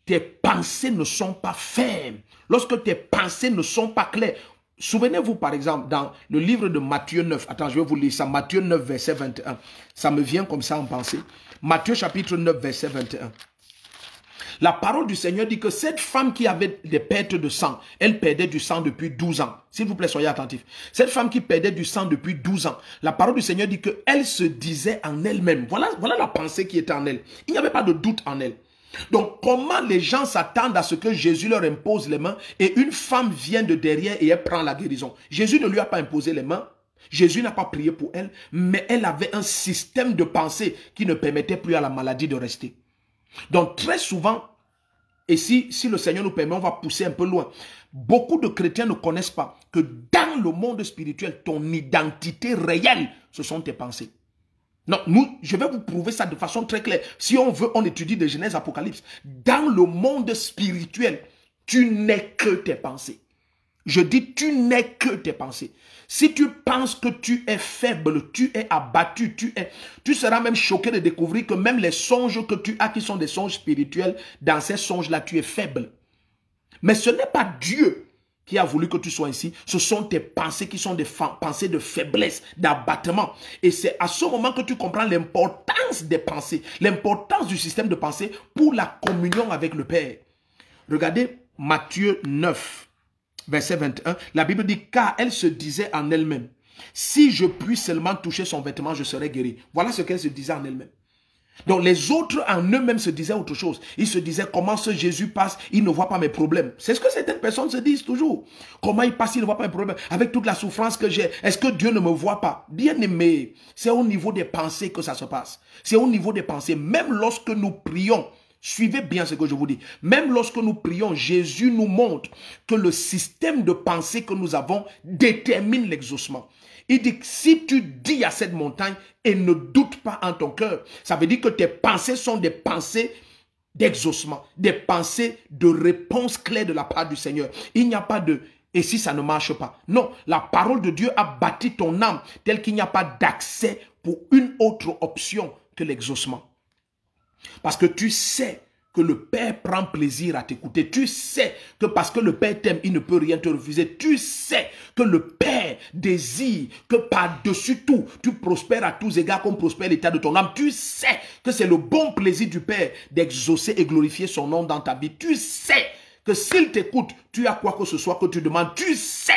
tes pensées ne sont pas fermes, lorsque tes pensées ne sont pas claires, souvenez-vous par exemple dans le livre de Matthieu 9, attends je vais vous lire ça, Matthieu 9 verset 21, ça me vient comme ça en pensée. Matthieu chapitre 9 verset 21. La parole du Seigneur dit que cette femme qui avait des pertes de sang, elle perdait du sang depuis 12 ans. S'il vous plaît, soyez attentifs. Cette femme qui perdait du sang depuis 12 ans, la parole du Seigneur dit qu'elle se disait en elle-même. Voilà la pensée qui était en elle. Il n'y avait pas de doute en elle. Donc, comment les gens s'attendent à ce que Jésus leur impose les mains et une femme vient de derrière et elle prend la guérison? Jésus ne lui a pas imposé les mains. Jésus n'a pas prié pour elle, mais elle avait un système de pensée qui ne permettait plus à la maladie de rester. Donc, très souvent, et si le Seigneur nous permet, on va pousser un peu loin. Beaucoup de chrétiens ne connaissent pas que dans le monde spirituel, ton identité réelle, ce sont tes pensées. Non, je vais vous prouver ça de façon très claire. Si on veut, on étudie de Genèse, Apocalypse. Dans le monde spirituel, tu n'es que tes pensées. Je dis, tu n'es que tes pensées. Si tu penses que tu es faible, tu es abattu, tu seras même choqué de découvrir que même les songes que tu as, qui sont des songes spirituels, dans ces songes-là, tu es faible. Mais ce n'est pas Dieu qui a voulu que tu sois ici, ce sont tes pensées qui sont des pensées de faiblesse, d'abattement. Et c'est à ce moment que tu comprends l'importance des pensées, l'importance du système de pensée pour la communion avec le Père. Regardez Matthieu 9, verset 21. La Bible dit, car elle se disait en elle-même, si je puis seulement toucher son vêtement, je serai guéri. Voilà ce qu'elle se disait en elle-même. Donc les autres en eux-mêmes se disaient autre chose. Ils se disaient comment ce Jésus passe, il ne voit pas mes problèmes. C'est ce que certaines personnes se disent toujours. Comment il passe, il ne voit pas mes problèmes. Avec toute la souffrance que j'ai, est-ce que Dieu ne me voit pas? Bien aimé, c'est au niveau des pensées que ça se passe. C'est au niveau des pensées. Même lorsque nous prions, suivez bien ce que je vous dis. Même lorsque nous prions, Jésus nous montre que le système de pensée que nous avons détermine l'exaucement. Il dit que si tu dis à cette montagne et ne doute pas en ton cœur, ça veut dire que tes pensées sont des pensées d'exaucement, des pensées de réponse claire de la part du Seigneur. Il n'y a pas de « et si ça ne marche pas ». Non, la parole de Dieu a bâti ton âme tel qu'il n'y a pas d'accès pour une autre option que l'exaucement. Parce que tu sais que le Père prend plaisir à t'écouter. Tu sais que parce que le Père t'aime, il ne peut rien te refuser. Tu sais que le Père désire que par-dessus tout, tu prospères à tous égards comme prospère l'état de ton âme. Tu sais que c'est le bon plaisir du Père d'exaucer et glorifier son nom dans ta vie. Tu sais que s'il t'écoute, tu as quoi que ce soit que tu demandes. Tu sais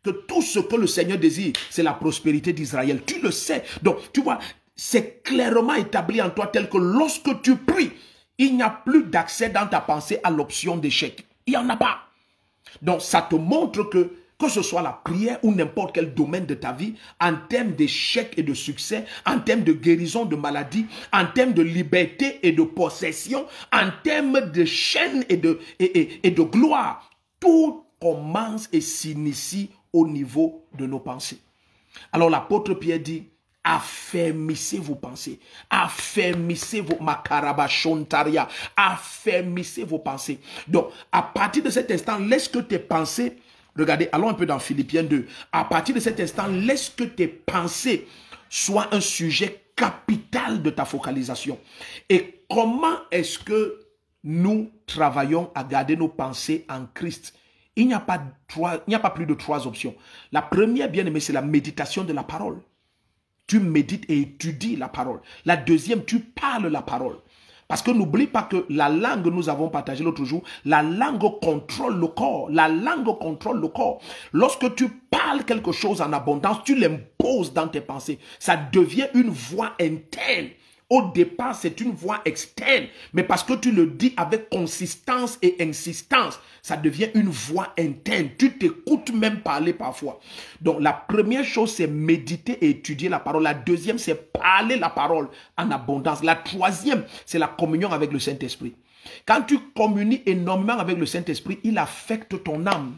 que tout ce que le Seigneur désire, c'est la prospérité d'Israël. Tu le sais. Donc, tu vois, c'est clairement établi en toi tel que lorsque tu pries, il n'y a plus d'accès dans ta pensée à l'option d'échec. Il n'y en a pas. Donc, ça te montre que ce soit la prière ou n'importe quel domaine de ta vie, en termes d'échec et de succès, en termes de guérison de maladie, en termes de liberté et de possession, en termes de chaîne et de gloire, tout commence et s'initie au niveau de nos pensées. Alors, l'apôtre Pierre dit, affermissez vos pensées, affermissez vos makarabashontaria, affermissez vos pensées. Donc, à partir de cet instant, laisse que tes pensées, regardez, allons un peu dans Philippiens 2, à partir de cet instant, laisse que tes pensées soient un sujet capital de ta focalisation. Et comment est-ce que nous travaillons à garder nos pensées en Christ? Il n'y a pas plus de 3 options. La première, bien aimé, c'est la méditation de la parole. Tu médites et étudies la parole. La deuxième, tu parles la parole. Parce que n'oublie pas que la langue, nous avons partagé l'autre jour, la langue contrôle le corps. La langue contrôle le corps. Lorsque tu parles quelque chose en abondance, tu l'imposes dans tes pensées. Ça devient une voix interne. Au départ, c'est une voix externe, mais parce que tu le dis avec consistance et insistance, ça devient une voix interne. Tu t'écoutes même parler parfois. Donc, la première chose, c'est méditer et étudier la parole. La deuxième, c'est parler la parole en abondance. La troisième, c'est la communion avec le Saint-Esprit. Quand tu communies énormément avec le Saint-Esprit, il affecte ton âme.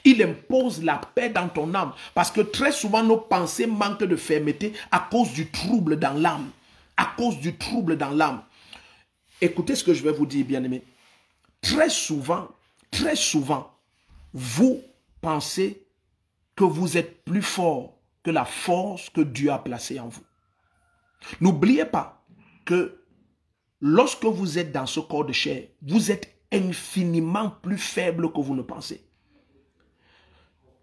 Il impose la paix dans ton âme. Parce que très souvent, nos pensées manquent de fermeté à cause du trouble dans l'âme. À cause du trouble dans l'âme. Écoutez ce que je vais vous dire, bien-aimés. Très souvent, vous pensez que vous êtes plus fort que la force que Dieu a placée en vous. N'oubliez pas que lorsque vous êtes dans ce corps de chair, vous êtes infiniment plus faible que vous ne pensez.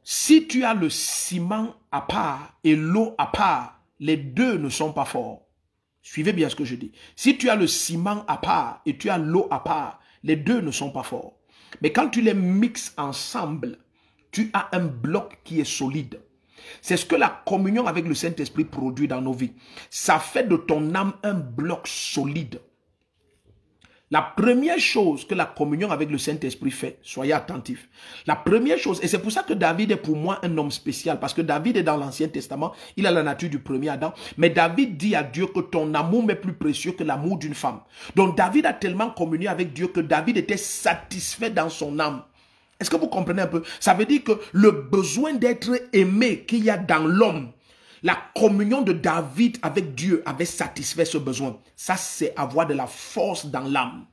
Si tu as le ciment à part et l'eau à part, les deux ne sont pas forts. Suivez bien ce que je dis. Si tu as le ciment à part et tu as l'eau à part, les deux ne sont pas forts. Mais quand tu les mixes ensemble, tu as un bloc qui est solide. C'est ce que la communion avec le Saint-Esprit produit dans nos vies. Ça fait de ton âme un bloc solide. La première chose que la communion avec le Saint-Esprit fait, soyez attentifs. La première chose, et c'est pour ça que David est pour moi un homme spécial, parce que David est dans l'Ancien Testament, il a la nature du premier Adam, mais David dit à Dieu que ton amour m'est plus précieux que l'amour d'une femme. Donc David a tellement communié avec Dieu que David était satisfait dans son âme. Est-ce que vous comprenez un peu? Ça veut dire que le besoin d'être aimé qu'il y a dans l'homme, la communion de David avec Dieu avait satisfait ce besoin. Ça, c'est avoir de la force dans l'âme.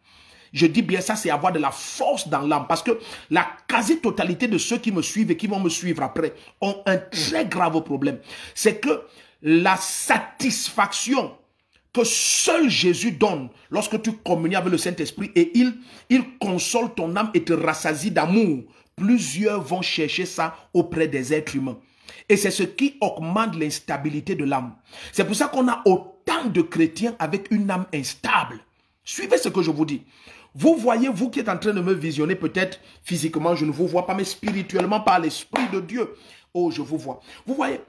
Je dis bien ça, c'est avoir de la force dans l'âme. Parce que la quasi-totalité de ceux qui me suivent et qui vont me suivre après ont un très grave problème. C'est que la satisfaction que seul Jésus donne lorsque tu communies avec le Saint-Esprit et il console ton âme et te rassasie d'amour. Plusieurs vont chercher ça auprès des êtres humains. Et c'est ce qui augmente l'instabilité de l'âme. C'est pour ça qu'on a autant de chrétiens avec une âme instable. Suivez ce que je vous dis. Vous voyez, vous qui êtes en train de me visionner, peut-être physiquement, je ne vous vois pas, mais spirituellement, par l'Esprit de Dieu, oh, je vous vois. Vous voyez,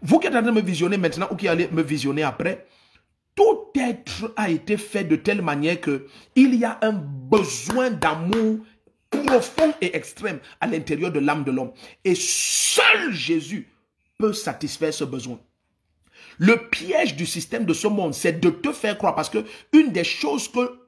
vous qui êtes en train de me visionner maintenant ou qui allez me visionner après, tout être a été fait de telle manière que il y a un besoin d'amour profond et extrême à l'intérieur de l'âme de l'homme. Et seul Jésus peut satisfaire ce besoin. Le piège du système de ce monde, c'est de te faire croire, parce que une des choses que,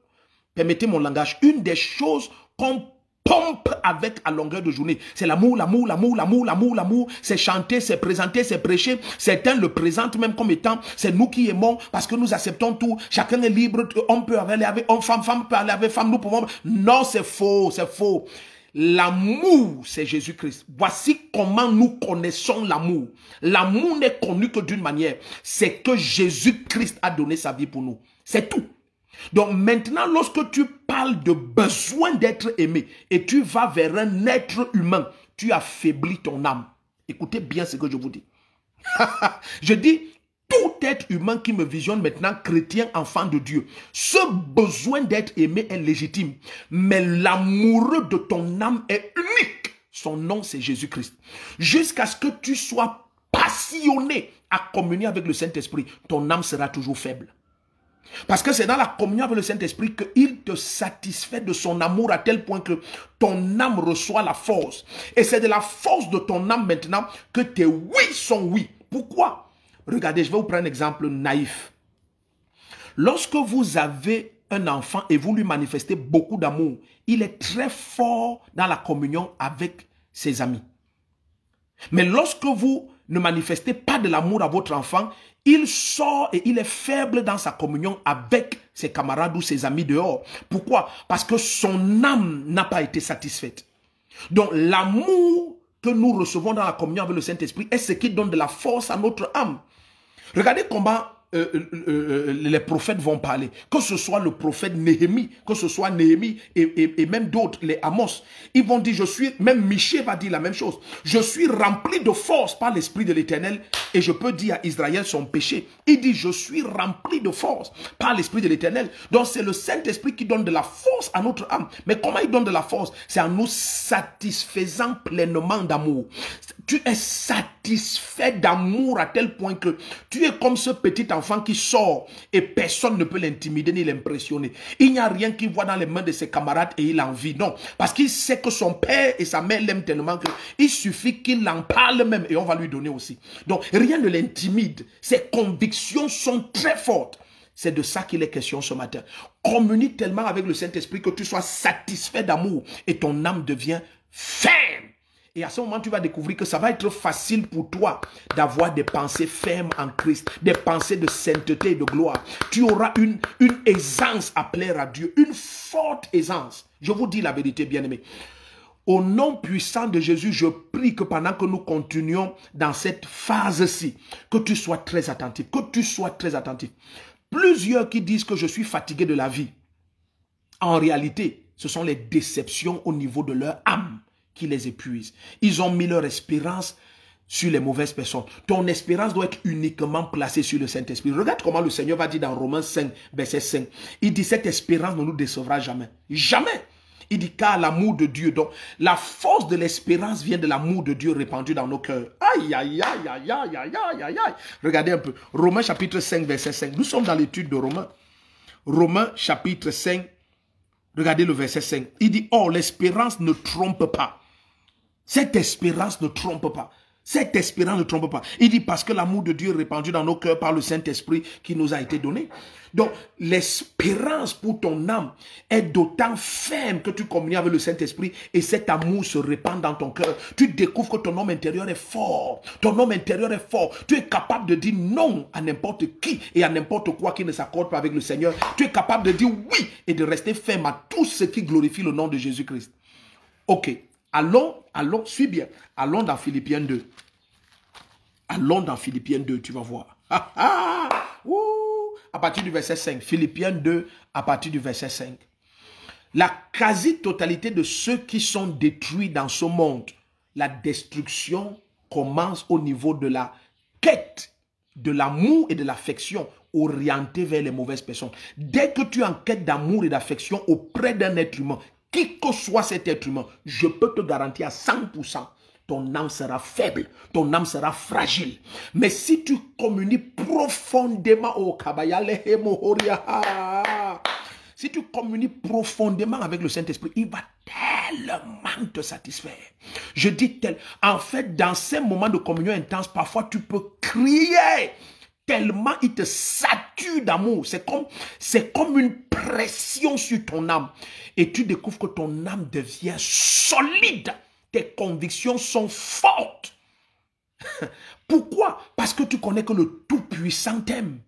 permettez mon langage, une des choses qu'on pompe avec à longueur de journée, c'est l'amour, l'amour, l'amour, l'amour, l'amour, l'amour, c'est chanter, c'est présenter, c'est prêcher. Certains le présentent même comme étant, c'est nous qui aimons parce que nous acceptons tout, chacun est libre, homme peut aller avec homme, femme peut aller avec femme, nous pouvons... Non, c'est faux, c'est faux. L'amour, c'est Jésus-Christ. Voici comment nous connaissons l'amour. L'amour n'est connu que d'une manière, c'est que Jésus-Christ a donné sa vie pour nous. C'est tout. Donc maintenant, lorsque tu parles de besoin d'être aimé et tu vas vers un être humain, tu affaiblis ton âme. Écoutez bien ce que je vous dis. Je dis, tout être humain qui me visionne maintenant, chrétien, enfant de Dieu, ce besoin d'être aimé est légitime. Mais l'amoureux de ton âme est unique. Son nom, c'est Jésus-Christ. Jusqu'à ce que tu sois passionné à communier avec le Saint-Esprit, ton âme sera toujours faible. Parce que c'est dans la communion avec le Saint-Esprit qu'il te satisfait de son amour à tel point que ton âme reçoit la force. Et c'est de la force de ton âme maintenant que tes oui sont oui. Pourquoi? Regardez, je vais vous prendre un exemple naïf. Lorsque vous avez un enfant et vous lui manifestez beaucoup d'amour, il est très fort dans la communion avec ses amis. Mais lorsque vous ne manifestez pas de l'amour à votre enfant, il sort et il est faible dans sa communion avec ses camarades ou ses amis dehors. Pourquoi? Parce que son âme n'a pas été satisfaite. Donc l'amour que nous recevons dans la communion avec le Saint-Esprit est ce qui donne de la force à notre âme. Regardez comment les prophètes vont parler. Que ce soit le prophète Néhémie, que ce soit Néhémie et même d'autres, les Amos. Ils vont dire, même Michée va dire la même chose. Je suis rempli de force par l'Esprit de l'Éternel et je peux dire à Israël son péché. Il dit, je suis rempli de force par l'Esprit de l'Éternel. Donc c'est le Saint-Esprit qui donne de la force à notre âme. Mais comment il donne de la force? C'est en nous satisfaisant pleinement d'amour. Tu es satisfait d'amour à tel point que tu es comme ce petit enfant qui sort et personne ne peut l'intimider ni l'impressionner. Il n'y a rien qu'il voit dans les mains de ses camarades et il en vit. Non, parce qu'il sait que son père et sa mère l'aiment tellement qu'il suffit qu'il en parle même et on va lui donner aussi. Donc rien ne l'intimide. Ses convictions sont très fortes. C'est de ça qu'il est question ce matin. Communie tellement avec le Saint-Esprit que tu sois satisfait d'amour et ton âme devient ferme. Et à ce moment, tu vas découvrir que ça va être facile pour toi d'avoir des pensées fermes en Christ, des pensées de sainteté et de gloire. Tu auras une aisance à plaire à Dieu, une forte aisance. Je vous dis la vérité, bien-aimés. Au nom puissant de Jésus, je prie que pendant que nous continuons dans cette phase-ci, que tu sois très attentif, que tu sois très attentif. Plusieurs qui disent que je suis fatigué de la vie, en réalité, ce sont les déceptions au niveau de leur âme qui les épuisent. Ils ont mis leur espérance sur les mauvaises personnes. Ton espérance doit être uniquement placée sur le Saint-Esprit. Regarde comment le Seigneur va dire dans Romains 5, verset 5. Il dit, cette espérance ne nous décevra jamais. Jamais. Il dit, car l'amour de Dieu, donc la force de l'espérance vient de l'amour de Dieu répandu dans nos cœurs. Aïe, aïe, aïe, aïe, aïe, aïe, aïe, aïe, aïe. Regardez un peu. Romains chapitre 5, verset 5. Nous sommes dans l'étude de Romains. Romains chapitre 5, regardez le verset 5. Il dit, oh, l'espérance ne trompe pas. Cette espérance ne trompe pas. Cette espérance ne trompe pas. Il dit parce que l'amour de Dieu est répandu dans nos cœurs par le Saint-Esprit qui nous a été donné. Donc, l'espérance pour ton âme est d'autant ferme que tu communies avec le Saint-Esprit et cet amour se répand dans ton cœur. Tu découvres que ton homme intérieur est fort. Ton homme intérieur est fort. Tu es capable de dire non à n'importe qui et à n'importe quoi qui ne s'accorde pas avec le Seigneur. Tu es capable de dire oui et de rester ferme à tout ce qui glorifie le nom de Jésus-Christ. Ok. Allons, suis bien. Allons dans Philippiens 2. Allons dans Philippiens 2, tu vas voir. à partir du verset 5. Philippiens 2 à partir du verset 5. La quasi-totalité de ceux qui sont détruits dans ce monde, la destruction commence au niveau de la quête de l'amour et de l'affection orientée vers les mauvaises personnes. Dès que tu es en quête d'amour et d'affection auprès d'un être humain, qui que soit cet être humain, je peux te garantir à 100%, ton âme sera faible, ton âme sera fragile. Mais si tu communies profondément au Kabayale Hemohoria, si tu communies profondément avec le Saint-Esprit, il va tellement te satisfaire. Je dis tel. En fait, dans ces moments de communion intense, parfois tu peux crier tellement il te sature d'amour. C'est comme une pression sur ton âme. Et tu découvres que ton âme devient solide. Tes convictions sont fortes. Pourquoi? Parce que tu connais que le Tout-Puissant t'aime.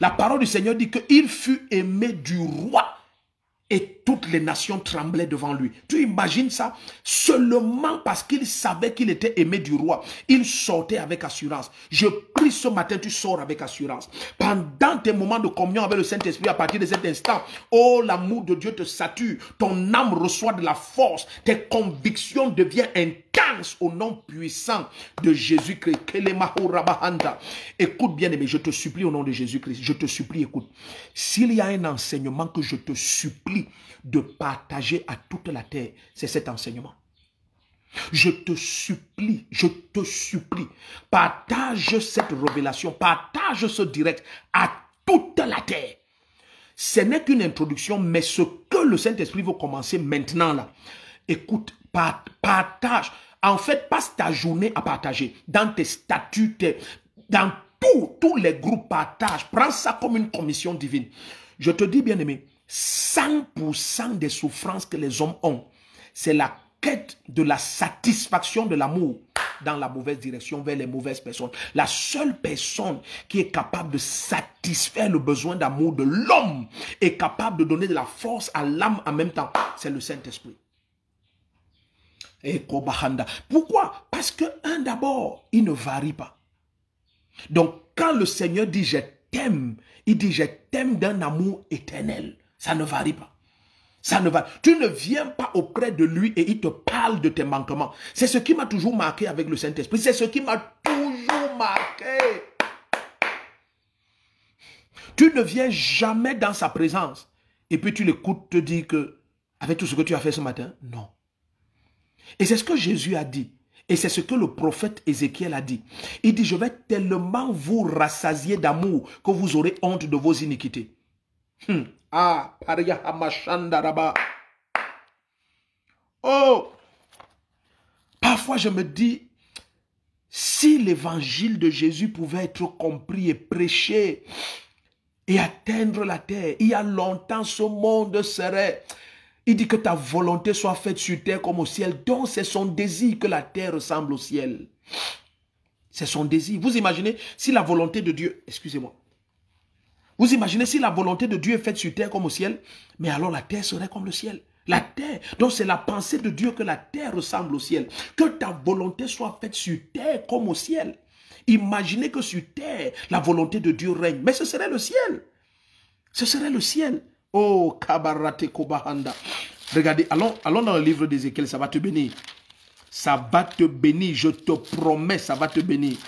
La parole du Seigneur dit qu'il fut aimé du roi et toutes les nations tremblaient devant lui. Tu imagines ça? Seulement parce qu'il savait qu'il était aimé du roi, il sortait avec assurance. Je prie ce matin, tu sors avec assurance. Pendant tes moments de communion avec le Saint-Esprit, à partir de cet instant, oh, l'amour de Dieu te sature, ton âme reçoit de la force, tes convictions deviennent intenses au nom puissant de Jésus-Christ. Écoute bien aimé, je te supplie au nom de Jésus-Christ, je te supplie, écoute. S'il y a un enseignement que je te supplie de partager à toute la terre, c'est cet enseignement. Je te supplie, partage cette révélation, partage ce direct à toute la terre. Ce n'est qu'une introduction, mais ce que le Saint-Esprit veut commencer maintenant là. Écoute, partage. En fait, passe ta journée à partager. Dans tes statuts, dans tous les groupes, partage. Prends ça comme une commission divine. Je te dis bien aimé, 100% des souffrances que les hommes ont, c'est la quête de la satisfaction de l'amour dans la mauvaise direction, vers les mauvaises personnes. La seule personne qui est capable de satisfaire le besoin d'amour de l'homme, est capable de donner de la force à l'âme en même temps, c'est le Saint-Esprit. Pourquoi? Parce que d'abord, il ne varie pas. Donc, quand le Seigneur dit « je t'aime », il dit « je t'aime d'un amour éternel ». Ça ne varie pas. Ça ne va. Tu ne viens pas auprès de lui et il te parle de tes manquements. C'est ce qui m'a toujours marqué avec le Saint-Esprit. C'est ce qui m'a toujours marqué. Tu ne viens jamais dans sa présence et puis tu l'écoutes te dire que avec tout ce que tu as fait ce matin, non. Et c'est ce que Jésus a dit. Et c'est ce que le prophète Ézéchiel a dit. Il dit, je vais tellement vous rassasier d'amour que vous aurez honte de vos iniquités. Oh, parfois je me dis, si l'évangile de Jésus pouvait être compris et prêché et atteindre la terre, il y a longtemps ce monde serait... Il dit que ta volonté soit faite sur terre comme au ciel. Donc c'est son désir que la terre ressemble au ciel. C'est son désir. Vous imaginez si la volonté de Dieu... Excusez-moi. Vous imaginez si la volonté de Dieu est faite sur terre comme au ciel, mais alors la terre serait comme le ciel. La terre, donc c'est la pensée de Dieu que la terre ressemble au ciel. Que ta volonté soit faite sur terre comme au ciel. Imaginez que sur terre, la volonté de Dieu règne. Mais ce serait le ciel. Ce serait le ciel. Oh, Kabarate Kobahanda. Regardez, allons dans le livre d'Ézéchiel, ça va te bénir. Ça va te bénir, je te promets, ça va te bénir.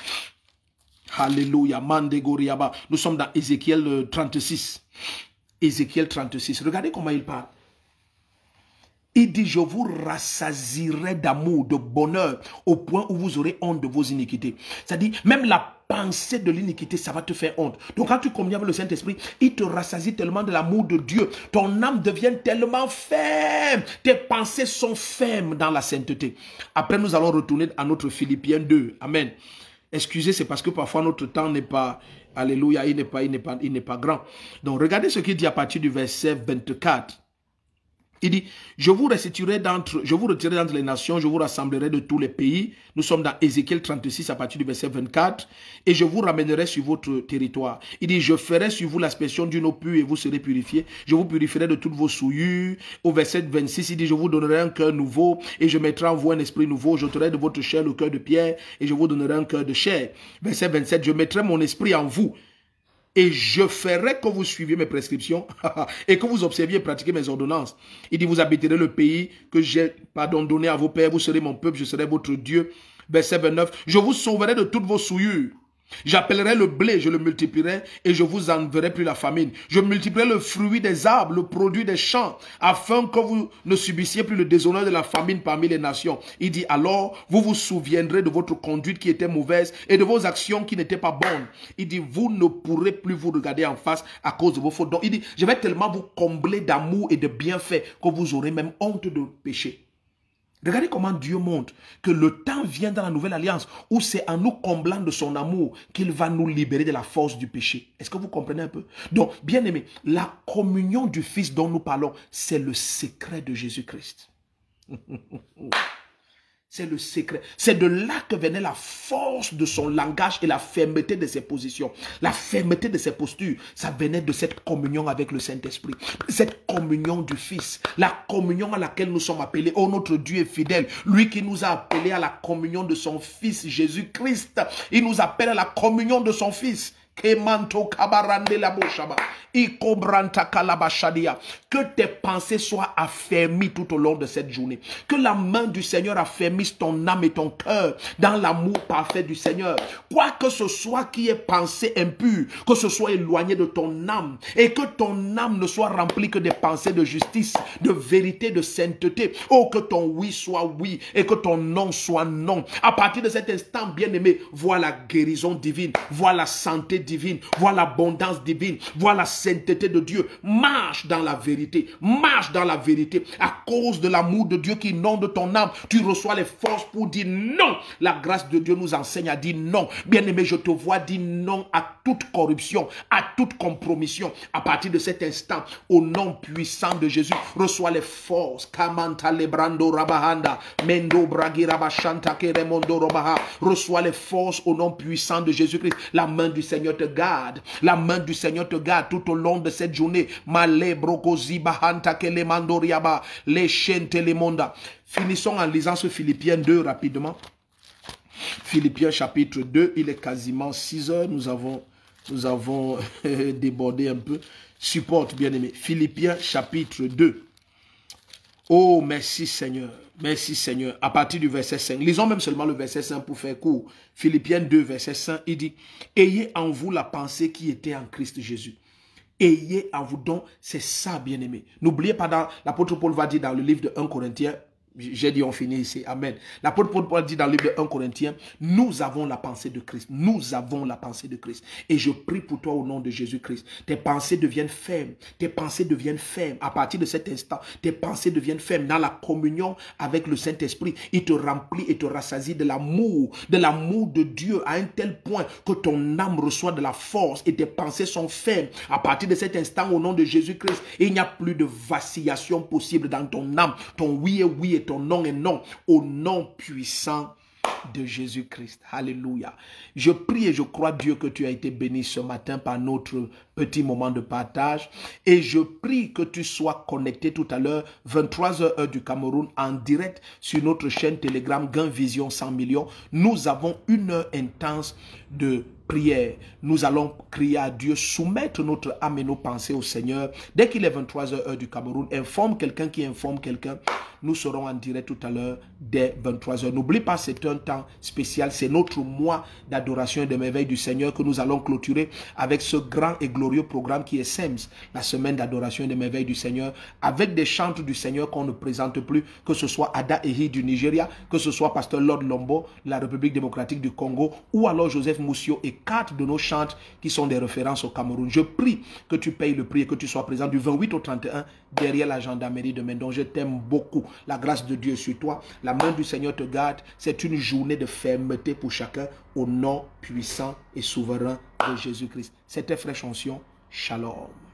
Alléluia, Mandegoriaba. Nous sommes dans Ézéchiel 36. Ézéchiel 36. Regardez comment il parle. Il dit, je vous rassasierai d'amour, de bonheur, au point où vous aurez honte de vos iniquités. C'est-à-dire, même la pensée de l'iniquité, ça va te faire honte. Donc quand tu communies avec le Saint-Esprit, il te rassasie tellement de l'amour de Dieu. Ton âme devient tellement ferme. Tes pensées sont fermes dans la sainteté. Après, nous allons retourner à notre Philippiens 2. Amen. Excusez, c'est parce que parfois notre temps n'est pas, alléluia, il n'est pas grand. Donc regardez ce qu'il dit à partir du verset 24. Il dit, je vous retirerai d'entre les nations, je vous rassemblerai de tous les pays. Nous sommes dans Ézéchiel 36 à partir du verset 24. Et je vous ramènerai sur votre territoire. Il dit, je ferai sur vous l'aspersion d'une eau pure et vous serez purifiés. Je vous purifierai de toutes vos souillures. Au verset 26, il dit, je vous donnerai un cœur nouveau et je mettrai en vous un esprit nouveau. J'ôterai de votre chair le cœur de pierre et je vous donnerai un cœur de chair. Verset 27, je mettrai mon esprit en vous. Et je ferai que vous suiviez mes prescriptions et que vous observiez et pratiquiez mes ordonnances. Il dit, vous habiterez le pays que j'ai donné à vos pères. Vous serez mon peuple, je serai votre Dieu. Verset 29. Je vous sauverai de toutes vos souillures. J'appellerai le blé, je le multiplierai et je vous enverrai plus la famine. Je multiplierai le fruit des arbres, le produit des champs, afin que vous ne subissiez plus le déshonneur de la famine parmi les nations. Il dit alors, vous vous souviendrez de votre conduite qui était mauvaise et de vos actions qui n'étaient pas bonnes. Il dit, vous ne pourrez plus vous regarder en face à cause de vos fautes. Donc il dit, je vais tellement vous combler d'amour et de bienfaits que vous aurez même honte de pécher. Regardez comment Dieu montre que le temps vient dans la nouvelle alliance où c'est en nous comblant de son amour qu'il va nous libérer de la force du péché. Est-ce que vous comprenez un peu? Donc, bien aimé, la communion du Fils dont nous parlons, c'est le secret de Jésus-Christ. C'est le secret. C'est de là que venait la force de son langage et la fermeté de ses positions. La fermeté de ses postures, ça venait de cette communion avec le Saint-Esprit. Cette communion du Fils. La communion à laquelle nous sommes appelés. Oh, notre Dieu est fidèle. Lui qui nous a appelés à la communion de son Fils Jésus-Christ. Il nous appelle à la communion de son Fils. Que tes pensées soient affermies tout au long de cette journée. Que la main du Seigneur affermisse ton âme et ton cœur dans l'amour parfait du Seigneur. Quoi que ce soit qui est pensée impure, que ce soit éloigné de ton âme et que ton âme ne soit remplie que des pensées de justice, de vérité, de sainteté. Oh, que ton oui soit oui et que ton non soit non. À partir de cet instant, bien-aimé, vois la guérison divine, vois la santé divine, vois l'abondance divine, vois la sainteté de Dieu. Marche dans la vérité, marche dans la vérité. À cause de l'amour de Dieu qui inonde ton âme, tu reçois les forces pour dire non. La grâce de Dieu nous enseigne à dire non. Bien-aimé, je te vois dire non à toute corruption, à toute compromission. À partir de cet instant, au nom puissant de Jésus, reçois les forces. Kamanta lebrando rabahanda, mendo bragi rabashanta keremondo robaha. Reçois les forces au nom puissant de Jésus-Christ. La main du Seigneur te garde. La main du Seigneur te garde tout au long de cette journée. Male brokozi bahanta kelemando riaba, le shente le monda. Finissons en lisant ce Philippiens 2 rapidement. Philippiens chapitre 2, il est quasiment 6 heures. Nous avons débordé un peu. Supporte, bien-aimé. Philippiens chapitre 2. Oh, merci Seigneur. Merci Seigneur. À partir du verset 5. Lisons même seulement le verset 5 pour faire court. Philippiens 2, verset 5, il dit, ayez en vous la pensée qui était en Christ Jésus. Ayez en vous donc, c'est ça, bien-aimé. N'oubliez pas, l'apôtre Paul va dire dans le livre de 1 Corinthiens, j'ai dit on finit ici, amen. L'apôtre Paul dit dans le livre de 1 Corinthiens, nous avons la pensée de Christ. Nous avons la pensée de Christ. Et je prie pour toi au nom de Jésus-Christ. Tes pensées deviennent fermes. Tes pensées deviennent fermes. À partir de cet instant, tes pensées deviennent fermes. Dans la communion avec le Saint-Esprit, il te remplit et te rassasie de l'amour de Dieu à un tel point que ton âme reçoit de la force et tes pensées sont fermes. À partir de cet instant, au nom de Jésus-Christ, il n'y a plus de vacillation possible dans ton âme. Ton oui est oui et ton non est non, au nom puissant de Jésus-Christ. Alléluia. Je prie et je crois, Dieu, que tu as été béni ce matin par notre petit moment de partage. Et je prie que tu sois connecté tout à l'heure, 23h heure du Cameroun, en direct sur notre chaîne Telegram Gain Vision 100 millions. Nous avons une heure intense de prière. Nous allons crier à Dieu, soumettre notre âme et nos pensées au Seigneur. Dès qu'il est 23h heure du Cameroun, informe quelqu'un qui informe quelqu'un. Nous serons en direct tout à l'heure dès 23h. N'oublie pas, c'est un temps spécial. C'est notre mois d'adoration et de merveille du Seigneur que nous allons clôturer avec ce grand et glorieux programme qui est SEMS, la semaine d'adoration et de merveille du Seigneur, avec des chantres du Seigneur qu'on ne présente plus, que ce soit Ada Ehi du Nigeria, que ce soit Pasteur Lord Lombo de la République démocratique du Congo, ou alors Joseph Moussio, et 4 de nos chantres qui sont des références au Cameroun. Je prie que tu payes le prix et que tu sois présent du 28 au 31 derrière la gendarmerie de Mendon. Je t'aime beaucoup. La grâce de Dieu sur toi. La main du Seigneur te garde. C'est une journée de fermeté pour chacun au nom puissant et souverain de Jésus-Christ. C'était Frère Chanson. Shalom.